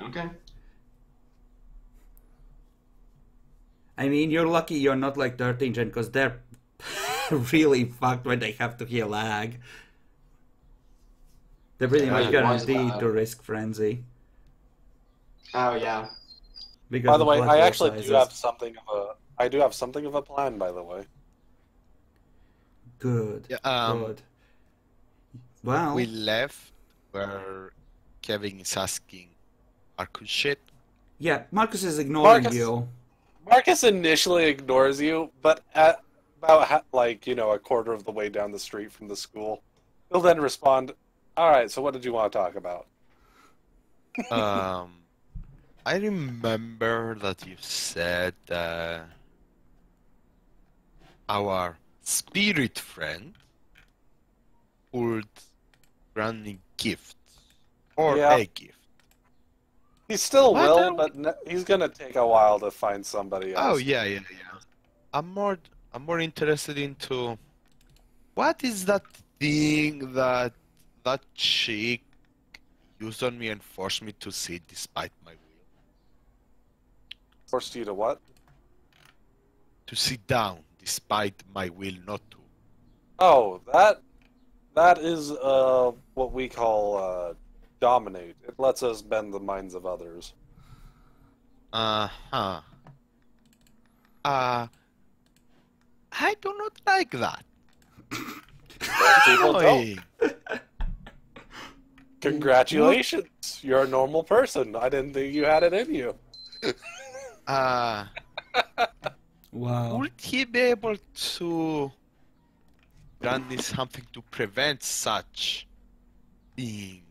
Okay. I mean, you're lucky you're not like 13 gen, because they're really fucked when they have to heal ag. They're pretty much guaranteed to risk frenzy. Oh yeah. Because by the way, I actually sizes. do have something of a. I do have something of a plan, by the way. Good. Yeah, good. Well, We left where Kevin is asking Marcus shit. yeah, Marcus is ignoring Marcus- you. Marcus initially ignores you, but at about a quarter of the way down the street from the school, he'll then respond, "All right, so what did you want to talk about?" I remember that you said our spirit friend would grant me gifts or Yeah. a gift. He still What? will, but he's gonna take a while to find somebody else. Oh yeah. I'm more interested into what is that thing that chick used on me and forced me to sit despite my will. Forced you to what? To sit down despite my will not to. Oh, that is what we call dominate. It lets us bend the minds of others. Uh-huh. I do not like that. People don't. Annoying. Congratulations, you're a normal person. I didn't think you had it in you. Wow. Would he be able to grant me something to prevent such beings?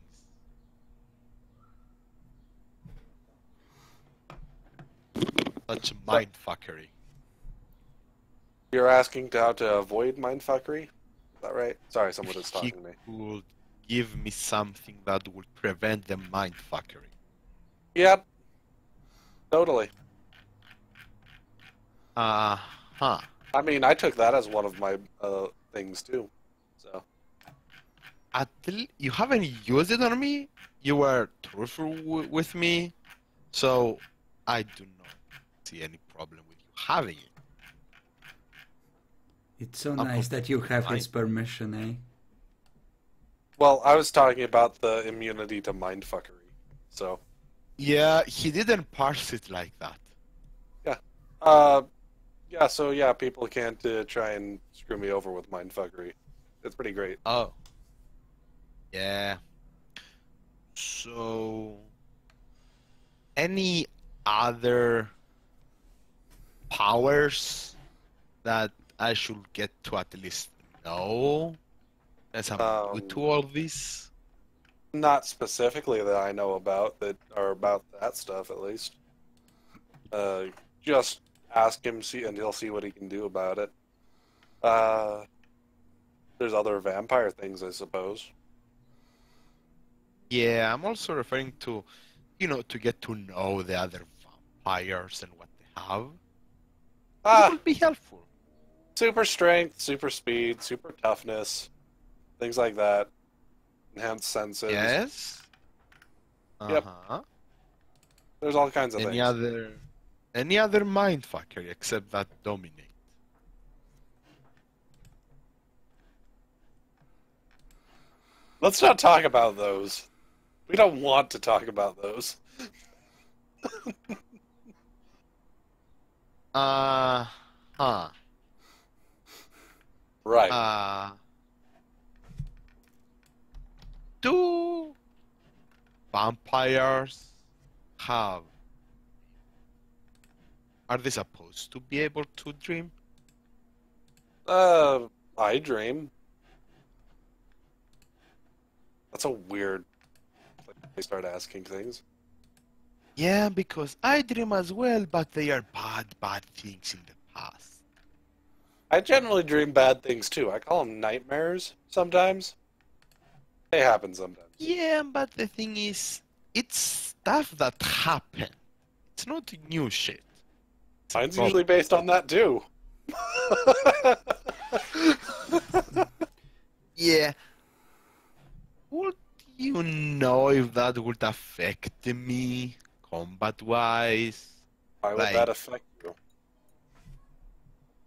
Such mindfuckery. You're asking how to avoid mindfuckery? Is that right? Sorry, someone is He talking to me. could give me something that would prevent the mindfuckery. Yep. Totally. Uh-huh. I mean, I took that as one of my things too. So. You haven't used it on me? You were truthful with me, so I do not see any problem with you having it. It's so I'm nice that you have fine. his permission, eh? Well, I was talking about the immunity to mindfuckery. So. Yeah, he didn't parse it like that. Yeah, so yeah, people can't try and screw me over with mindfuckery. It's pretty great. Oh. Yeah. So, any other powers that I should get to at least know as I'm new to all this? Not specifically that I know about that are about that stuff, at least. Just ask him, and he'll see what he can do about it. There's other vampire things, I suppose. Yeah, I'm also referring to, to get to know the other vampires and what they have. It would be helpful. Super strength, super speed, super toughness, things like that. Enhanced senses. Yes. Yep. There's all kinds of Any things. Any other mindfucker except that dominate? Let's not talk about those. We don't want to talk about those. Right. Do vampires have... Are they supposed to be able to dream? I dream. That's a weird place to start asking things. Yeah, because I dream as well, but they are bad things in the past. I generally dream bad things too. I call them nightmares sometimes. They happen sometimes. Yeah, but the thing is, it's stuff that happened. It's not new shit. Mine's usually based on that too. Yeah. Would you know if that would affect me combat-wise? Why would that affect you?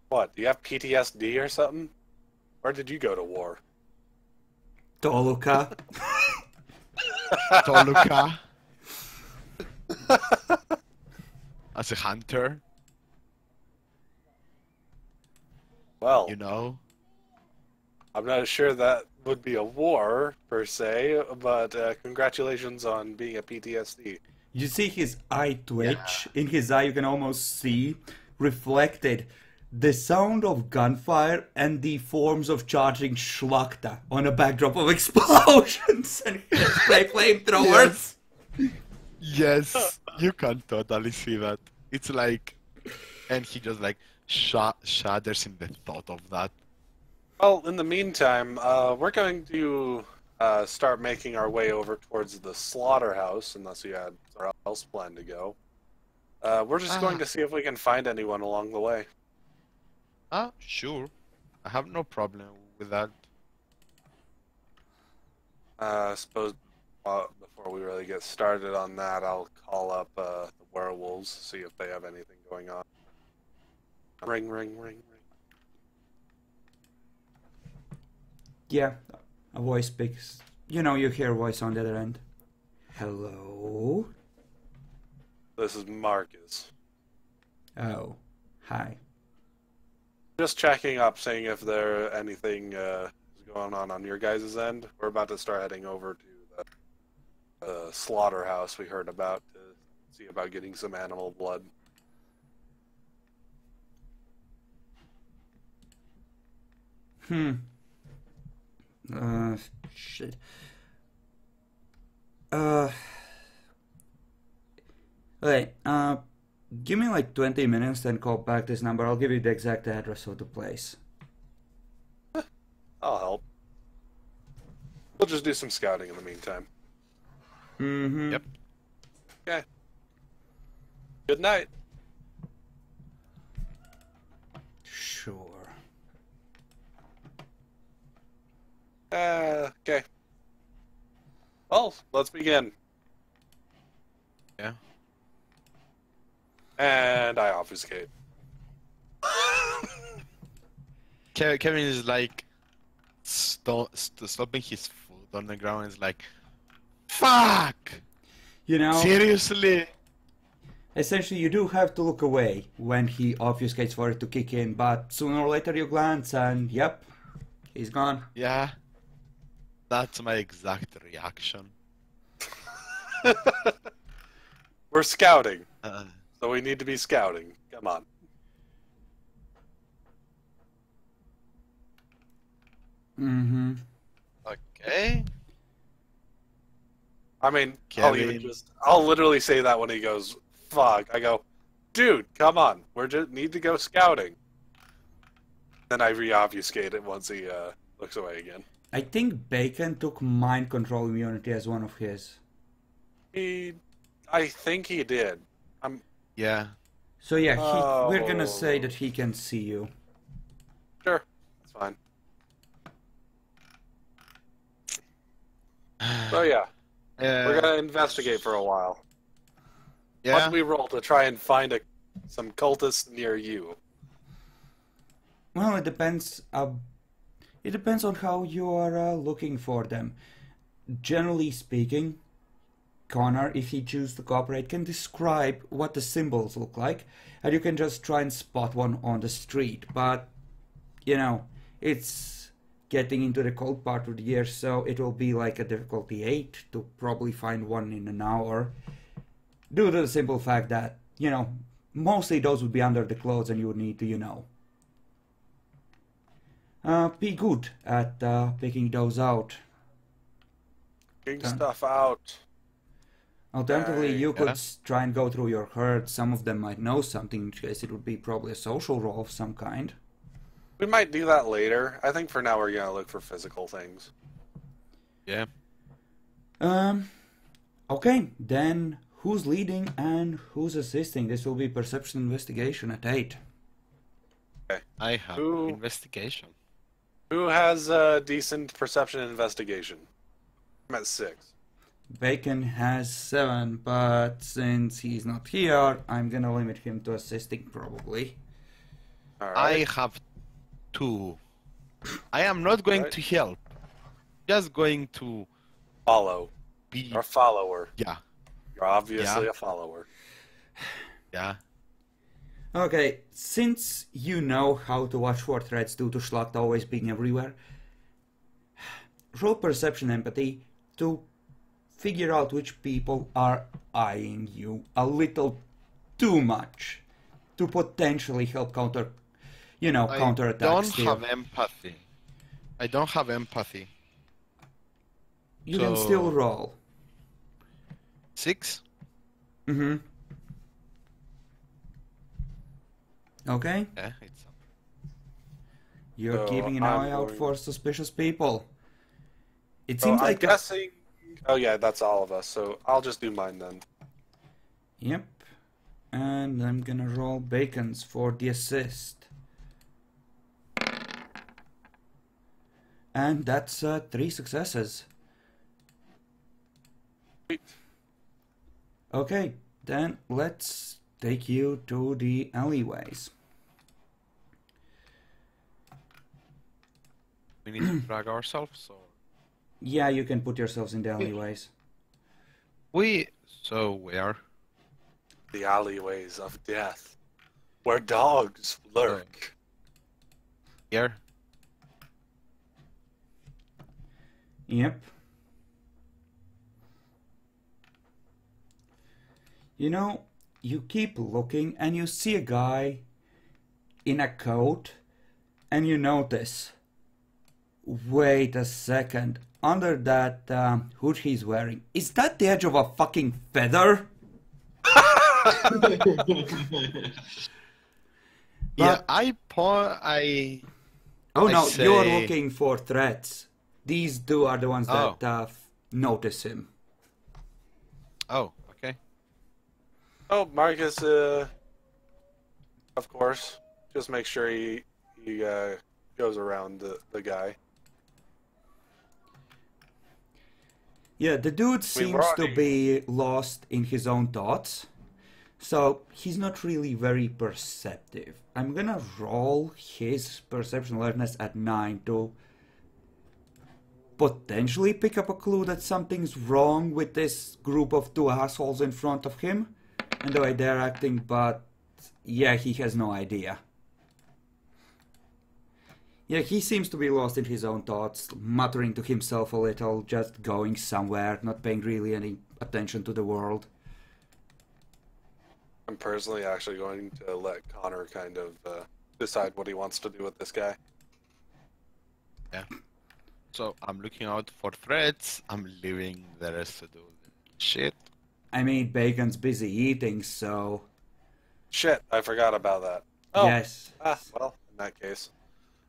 What, do you have PTSD or something? Where did you go to war? Toluca. Toluca. As a hunter. Well, you know. I'm not sure that would be a war, per se, but congratulations on being a PTSD. You see his eye twitch? Yeah. In his eye you can almost see reflected the sound of gunfire and the forms of charging Schlachta on a backdrop of explosions and flamethrowers. Yes, you can totally see that. It's like, and he just like shudders in the thought of that. Well, in the meantime, we're going to start making our way over towards the slaughterhouse, unless you had somewhere else planned to go. We're just going to see if we can find anyone along the way. Sure. I have no problem with that. I suppose before we really get started on that, I'll call up the werewolves, see if they have anything going on. Ring, ring, ring, ring. Yeah, a voice speaks. You know, you hear a voice on the other end. Hello? This is Marcus. Oh, hi. Just checking up, seeing if there anything is going on your guys' end. We're about to start heading over to the slaughterhouse we heard about to see about getting some animal blood. Shit. Okay, give me like 20 minutes, then call back this number. I'll give you the exact address of the place. I'll help. We'll just do some scouting in the meantime. Mm-hmm. Yep. Okay. Good night. Sure. Okay. Well, let's begin. Yeah. And I obfuscate. Kevin is like stopping his foot on the ground. Is like, fuck. You know, Seriously. essentially you do have to look away when he obfuscates for it to kick in, but sooner or later you glance and yep, he's gone. Yeah. That's my exact reaction. We're scouting, Uh, so we need to be scouting. Come on. Mm-hmm. okay. I mean, Kevin. I'll literally say that when he goes, fuck. I go, dude, come on. We just need to go scouting. Then I re-obfuscate it once he looks away again. I think Bacon took mind control immunity as one of his. I think he did. Yeah. So yeah, we're Oh. gonna say that he can see you. Sure, that's fine. So yeah, we're gonna investigate for a while. Yeah. What do we roll to try and find some cultists near you? Well, it depends. It depends on how you are looking for them. Generally speaking, Connor, if he chooses to cooperate, can describe what the symbols look like, and you can just try and spot one on the street. But you know, it's getting into the cold part of the year, so it will be like a difficulty 8 to probably find one in an hour. Due to the simple fact that, you know, mostly those would be under the clothes and you would need to, you know, be good at picking those out. Getting stuff out. Alternatively, you could Yeah. try and go through your herd. Some of them might know something, in which case it would be probably a social role of some kind. We might do that later. I think for now we're gonna look for physical things. Yeah. Okay, then who's leading and who's assisting? This will be perception investigation at 8. I have Who- investigation. Who has a decent perception and investigation? I'm at 6. Bacon has 7, but since he's not here, I'm gonna limit him to assisting probably. Alright. I have 2. I am not going Right. to help. Just going to Follow. be. You're a follower. Yeah. You're obviously Yeah. a follower. Yeah. Okay, since you know how to watch for threats due to Schlacht always being everywhere, roll perception empathy to figure out which people are eyeing you a little too much to potentially help counterattack I don't still. have empathy. I don't have empathy. You can still so- roll. 6? Mm-hmm. Okay, Yeah, it's. you're So keeping an I'm eye out going- for suspicious people. It So seems I'm like guessing. Oh yeah, that's all of us. So I'll just do mine then. Yep. And I'm gonna roll Bacon's for the assist. And that's 3 successes. Sweet. Okay, then let's take you to the alleyways. We need to drag ourselves, or Yeah, you can put yourselves in the alleyways. we. So where? The alleyways of death, where dogs lurk. Here. Yep. You know, you keep looking and you see a guy in a coat and you notice Wait a second. Under that hood he's wearing, is that the edge of a fucking feather? Yeah, But- I Oh I no, say- you're looking for threats. These two are the ones Oh. that notice him. Oh, okay. Oh, Marcus, of course. Just make sure he goes around the guy. Yeah, the dude We've seems to already- be lost in his own thoughts. So he's not really very perceptive. I'm gonna roll his perception alertness at 9 to potentially pick up a clue that something's wrong with this group of two assholes in front of him and the way they're acting, but yeah, he has no idea. Yeah, he seems to be lost in his own thoughts, muttering to himself a little, just going somewhere, not paying really any attention to the world. I'm personally actually going to let Connor kind of decide what he wants to do with this guy. So I'm looking out for threats. I'm leaving the rest to do the shit. I mean, Bacon's busy eating, so Shit, I forgot about that. Oh, yes. well, in that case.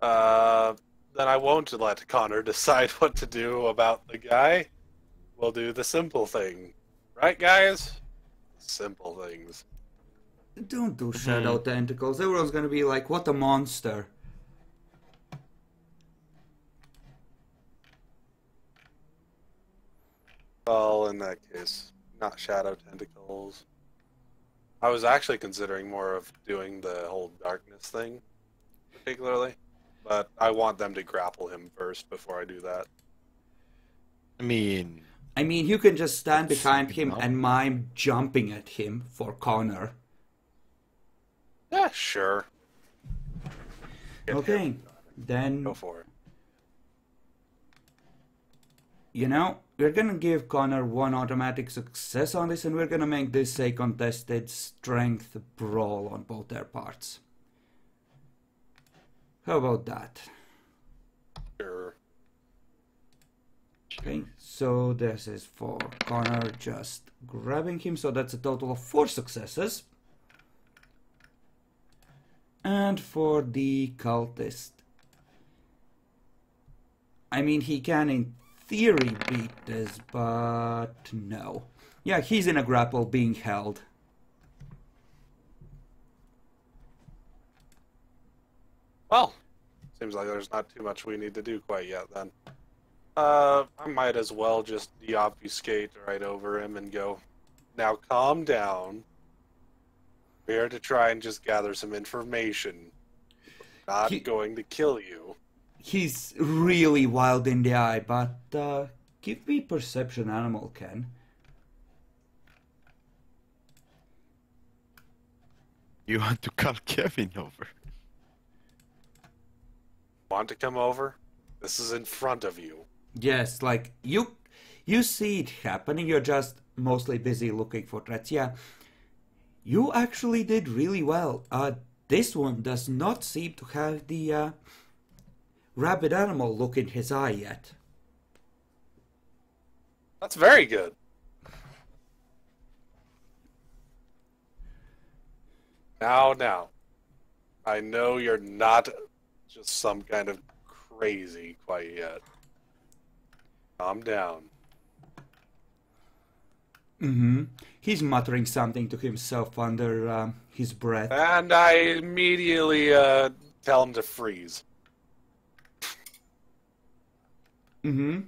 Then I won't let Connor decide what to do about the guy. We'll do the simple thing. Right, guys? Simple things. Don't do shadow tentacles. Everyone's gonna be like, what a monster. Well, in that case, not shadow tentacles. I was actually considering more of doing the whole darkness thing, particularly. But I want them to grapple him first before I do that. I mean, You can just stand behind him No. and mime jumping at him for Connor. Yeah, sure. Get Okay, him. then, Go for it. we're gonna give Connor one automatic success on this, and we're gonna make this a contested strength brawl on both their parts. How about that? Sure. Okay, so this is for Connor just grabbing him, so that's a total of 4 successes. And for the cultist, he can in theory beat this, but no. Yeah, he's in a grapple being held. Well, seems like there's not too much we need to do quite yet then. I might as well just deobfuscate right over him and go, now calm down. We're here to try and just gather some information. Not He- going to kill you. He's really wild in the eye, but give me perception, animal Ken. you want to call Kevin over? Want to come over? This is in front of you. Yes, like you see it happening, you're just mostly busy looking for threats. Yeah. You actually did really well. This one does not seem to have the rabid animal look in his eye yet. That's very good. Now. I know you're not just some kind of crazy quite yet. Calm down. Mm-hmm. He's muttering something to himself under his breath. And I immediately tell him to freeze. Mm-hmm.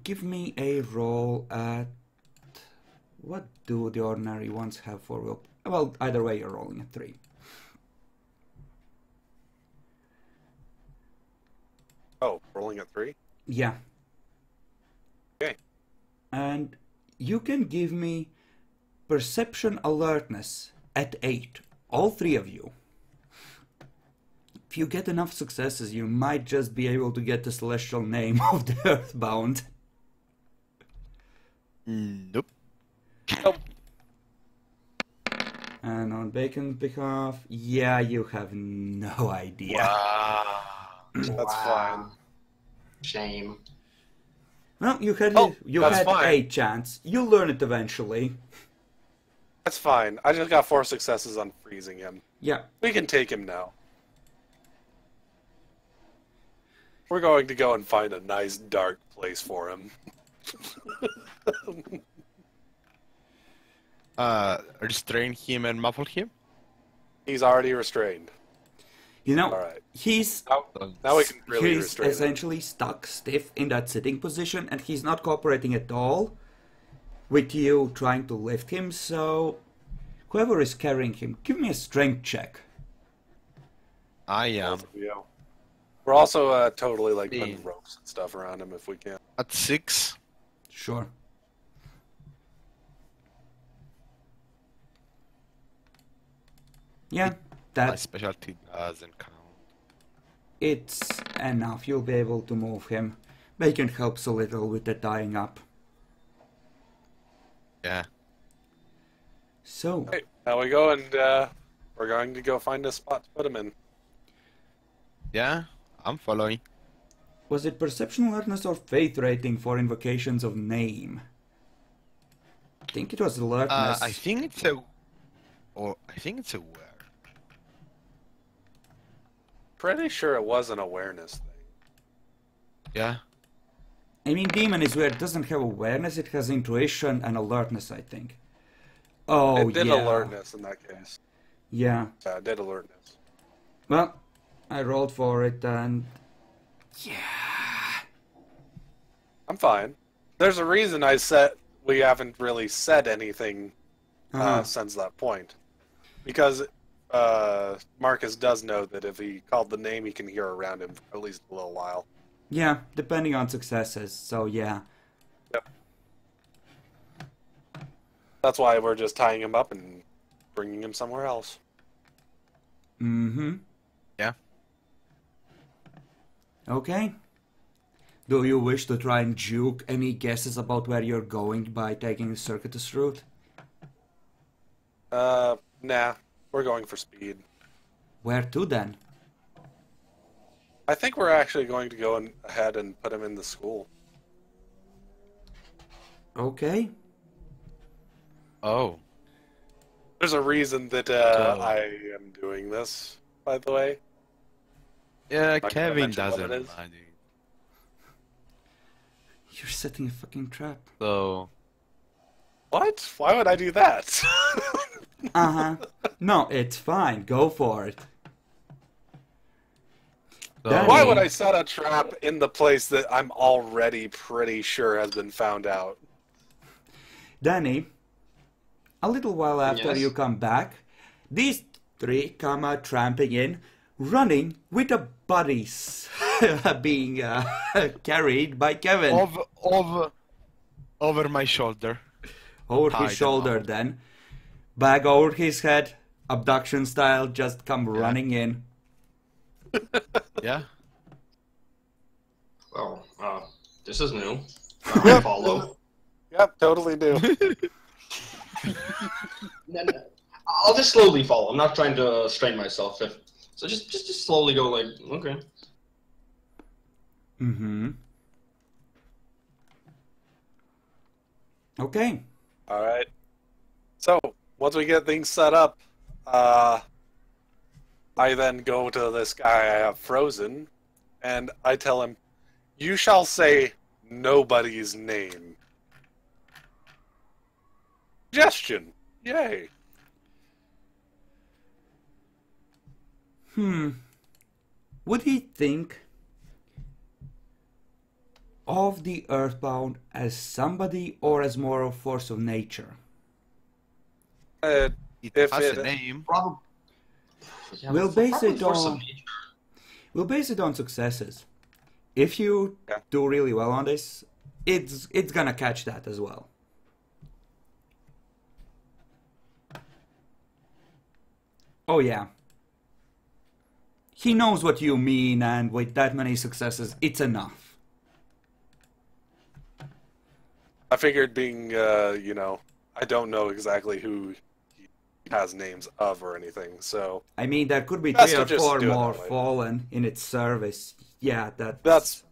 Give me a roll at... What do the ordinary ones have for will? Well, either way, you're rolling a 3. Oh, rolling at 3? Yeah. Okay. And you can give me perception alertness at 8. All 3 of you. If you get enough successes, you might just be able to get the celestial name of the Earthbound. Nope. Nope. And on Bacon's behalf, yeah, you have no idea. Wow. That's fine. Shame. Well, you had Oh, you that's had fine. a chance. You'll learn it eventually. That's fine. I just got 4 successes on freezing him. Yeah. We can take him now. We're going to go and find a nice dark place for him. Restrain him and muffle him? He's already restrained. You know, Alright. he's Now we can really he's restrain him. essentially stuck stiff in that sitting position, and he's not cooperating at all with you trying to lift him. So, whoever is carrying him, give me a strength check. I am. Yeah. We're also totally like putting Being- ropes and stuff around him if we can. At 6. Sure. Yeah, My that specialty doesn't count. it's enough. You'll be able to move him. Bacon helps a little with the tying up. Yeah. So, Hey, now we go and we're going to go find a spot to put him in. Yeah, I'm following. was it perception alertness or faith rating for invocations of name? I think it was alertness. I think it's a... Or I think it's a word. Pretty sure it was an awareness thing. Yeah. I mean, demon is where it doesn't have awareness, it has intuition and alertness, I think. Oh, It did yeah. alertness in that case. Yeah. Yeah, it did alertness. Well, I rolled for it and... Yeah. I'm fine. There's a reason I said we haven't really said anything Uh-huh. since that point. Because Marcus does know that if he called the name, he can hear around him for at least a little while. Yeah, depending on successes, so yeah. Yep. That's why we're just tying him up and bringing him somewhere else. Mm-hmm. Yeah. Okay. Do you wish to try and juke any guesses about where you're going by taking the circuitous route? Nah. We're going for speed. Where to then? I think we're actually going to go ahead and put him in the school. Okay. Oh. There's a reason that I am doing this, by the way. Yeah, gonna Kevin mention what it doesn't is. mind it. You're setting a fucking trap. So... What? Why would I do that? Uh-huh. No, it's fine. Go for it. so Why would I set a trap in the place that I'm already pretty sure has been found out? Danny, a little while after Yes? you come back, these three come tramping in, running with the bodies being carried by Kevin. over my shoulder. Over Tie his them shoulder up. then. Bag over his head, abduction style, just come running in. Yeah. Well, this is new. I'll follow. Yep, totally do. No, no. I'll just slowly follow. I'm not trying to strain myself. So just slowly go like, okay. Mm-hmm. Okay. Alright. So, once we get things set up, I then go to this guy I have frozen, and I tell him, "You shall say nobody's name." Suggestion. Yay. Would he think of the Earthbound as somebody or as more of force of nature? It If has it- a name. Probably. Yeah, We'll but base probably it force of on- nature. We'll base it on successes. If you Yeah. do really well on this, it's gonna catch that as well. Oh yeah. He knows what you mean, and with that many successes, it's enough. I figured being, I don't know exactly who he has names of or anything. So I mean, there could be best 3 to or just 4 do it more that way. fallen in its service. Yeah, That's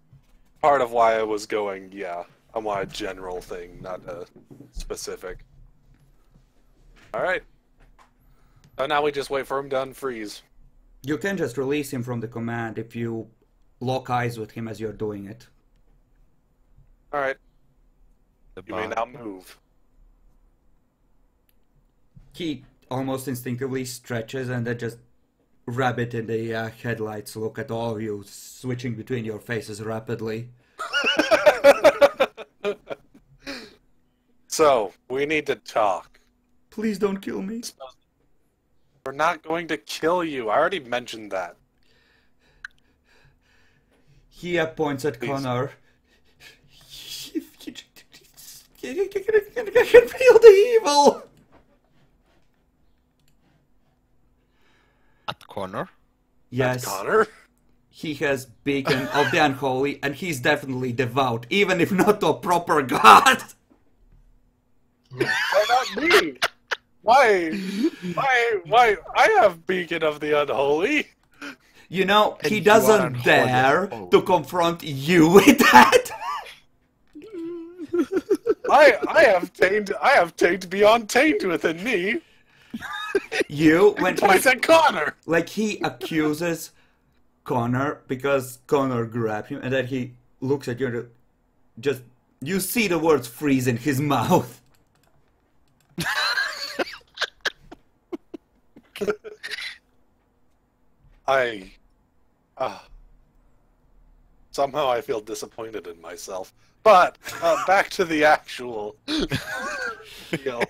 part of why I was going, yeah, I want a general thing, not a specific. Alright. So now we just wait for him to unfreeze. You can just release him from the command if you lock eyes with him as you're doing it. Alright, The you may bug. now move. He almost instinctively stretches and then just rabbit in the headlights look at all of you, switching between your faces rapidly. So, we need to talk. Please don't kill me. We're not going to kill you. I already mentioned that. He points at Please. Connor. I can feel the evil. At Connor? Yes, Connor? he has beacon of the unholy, and he's definitely devout, even if not a proper god. Why not me? Why? I have Beacon of the Unholy. You know, And he you are doesn't unholy dare as well. to confront you with that. I have taint beyond taint within me. You, when I he's, said Connor. like, he accuses Connor because Connor grabbed him, and then he looks at you and just, you see the words freeze in his mouth. Somehow I feel disappointed in myself. But back to the actual deal.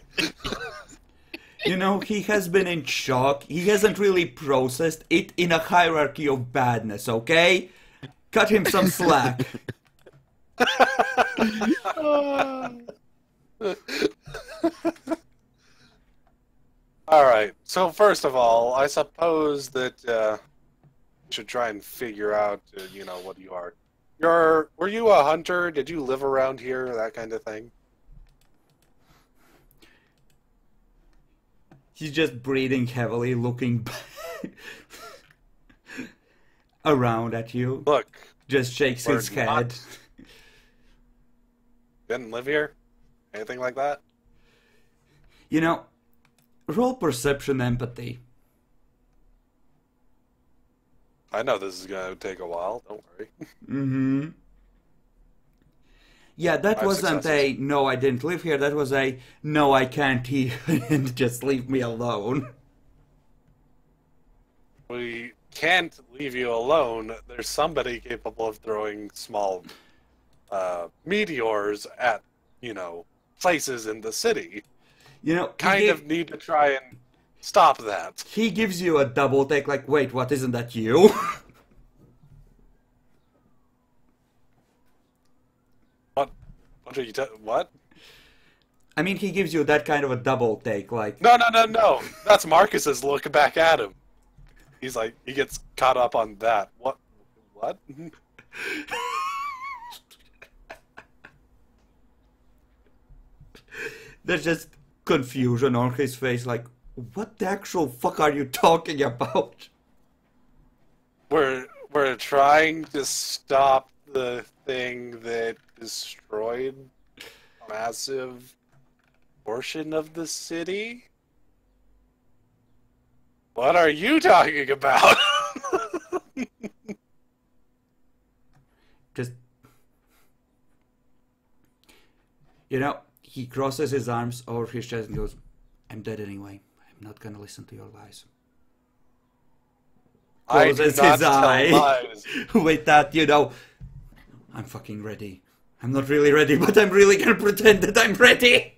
You know, he has been in shock. He hasn't really processed it in a hierarchy of badness, okay? Cut him some slack. All right. So first of all, I suppose that we should try and figure out, what you are. Were you a hunter? Did you live around here? That kind of thing. He's just breathing heavily, looking around at you. Look, Just shakes we're his head. didn't live here. Anything like that? You know, roll perception empathy. I know this is gonna take a while. Don't worry. Mm-hmm. Yeah, that 5 wasn't successes. a no, I didn't live here. That was a no, I can't even just leave me alone. We can't leave you alone. There's somebody capable of throwing small meteors at, places in the city. You know, Kind of need to try and stop that. he gives you a double take, like, wait, what, isn't that you? What are you? What? I mean, he gives you that kind of a double take, like, No. That's Marcus's look back at him. He's like, he gets caught up on that. What? there's just confusion on his face, like, what the actual fuck are you talking about? We're trying to stop the thing that destroyed a massive portion of the city. What are you talking about? Just, he crosses his arms over his chest and goes, I'm dead anyway. I'm not gonna listen to your lies. I do Closes not his tell eye. lies. With that, I'm fucking ready. I'm not really ready, but I'm really gonna pretend that I'm ready.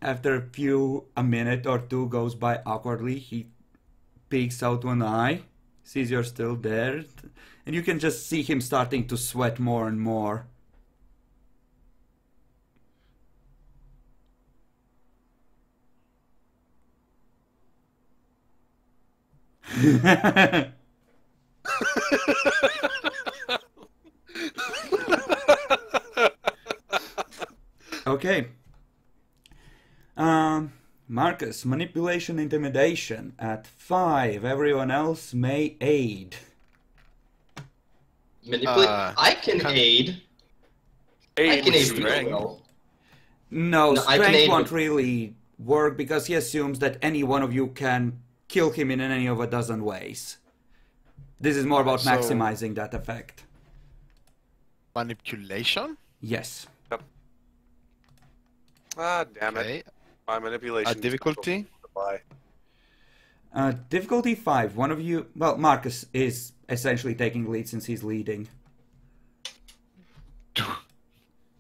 After a minute or two goes by awkwardly, he peeks out one eye, Sees you're still there, and you can just see him starting to sweat more and more. Okay. Marcus, manipulation, intimidation at 5. Everyone else may aid. Manipulate. I can aid. I can aid really well. No, No, I can strength aid won't with- really work because he assumes that any one of you can kill him in any of a dozen ways. This is more about So- maximizing that effect. Manipulation? Yes. Ah, damn it. Okay. My manipulation. Difficulty? Difficulty 5. One of you... Well, Marcus is essentially taking lead since he's leading.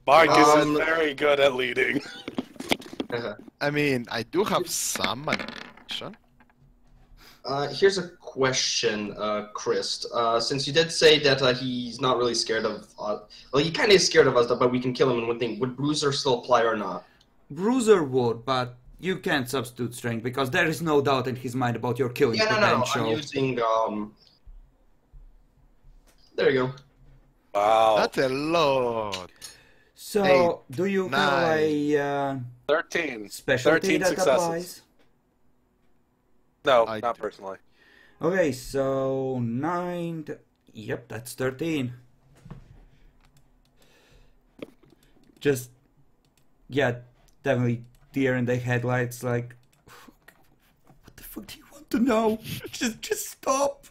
Marcus is very good at leading. I mean, I do have some manipulation. Here's a question, Chris. Since you did say that he's not really scared of... well, he kind of is scared of us, but we can kill him in one thing. Would Bruiser still apply or not? Bruiser would, but you can't substitute strength because there is no doubt in his mind about your killing Yeah, no, potential. I'm using... There you go. Wow. That's a lot. So, do you call a 13. specialty 13 that successes. applies? No, I not do. personally. Okay, so 9... Yep, that's 13. Just... Yeah, definitely deer in the headlights, like... What the fuck do you want to know? Just stop!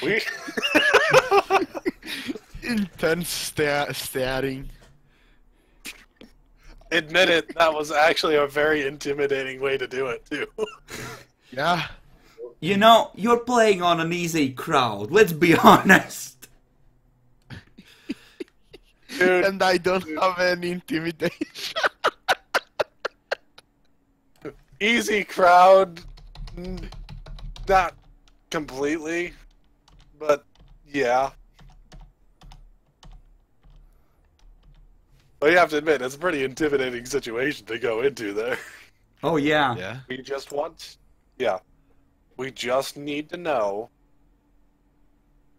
We Intense staring. admit it, that was actually a very intimidating way to do it, too. Yeah. You know, you're playing on an easy crowd, let's be honest. Dude, And I don't have any intimidation. easy crowd. Not completely, but yeah. But you have to admit, it's a pretty intimidating situation to go into there. Oh yeah. Yeah. We just want... Yeah. We just need to know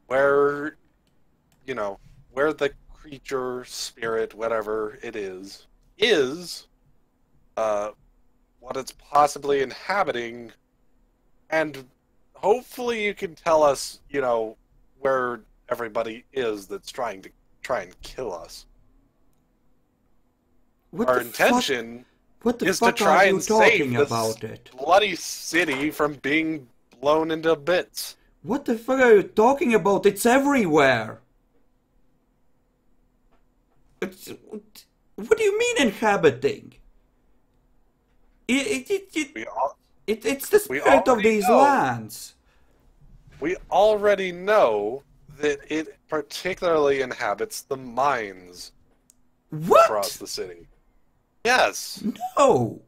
where, where the creature, spirit, whatever it is, what it's possibly inhabiting, and hopefully you can tell us, where everybody is that's trying and kill us. What Our the intention What the is to fuck try are you and save talking this about it? bloody city from being blown into bits. What the fuck are you talking about? It's everywhere. What do you mean inhabiting? It's the We spirit of already these know. lands. We already know that it particularly inhabits the mines across What? the city. Yes. No.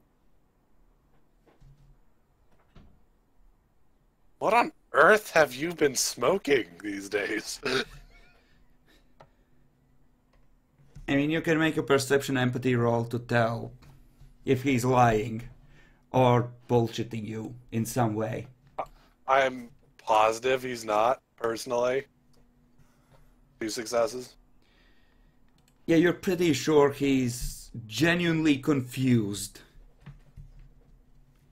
What on earth have you been smoking these days? I mean, you can make a perception empathy roll to tell if he's lying or bullshitting you in some way. I'm positive he's not, personally. 2 successes. Yeah, you're pretty sure he's genuinely confused.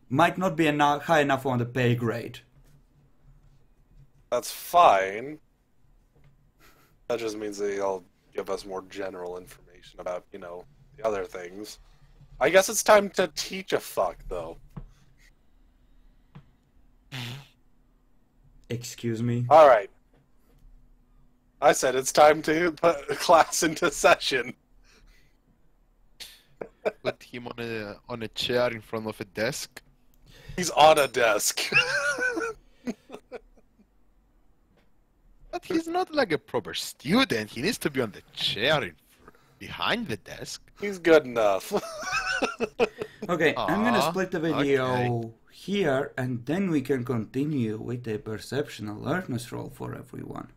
Might not be high enough on the pay grade. That's fine. That just means that he'll give us more general information about, the other things. I guess it's time to teach a fuck, though. Excuse me? Alright. I said it's time to put class into session. Put him on a chair in front of a desk. He's on a desk. But he's not like a proper student. He needs to be on the chair behind the desk. He's good enough. Okay, I'm gonna Aw, split the video here, and then we can continue with a perception alertness roll for everyone.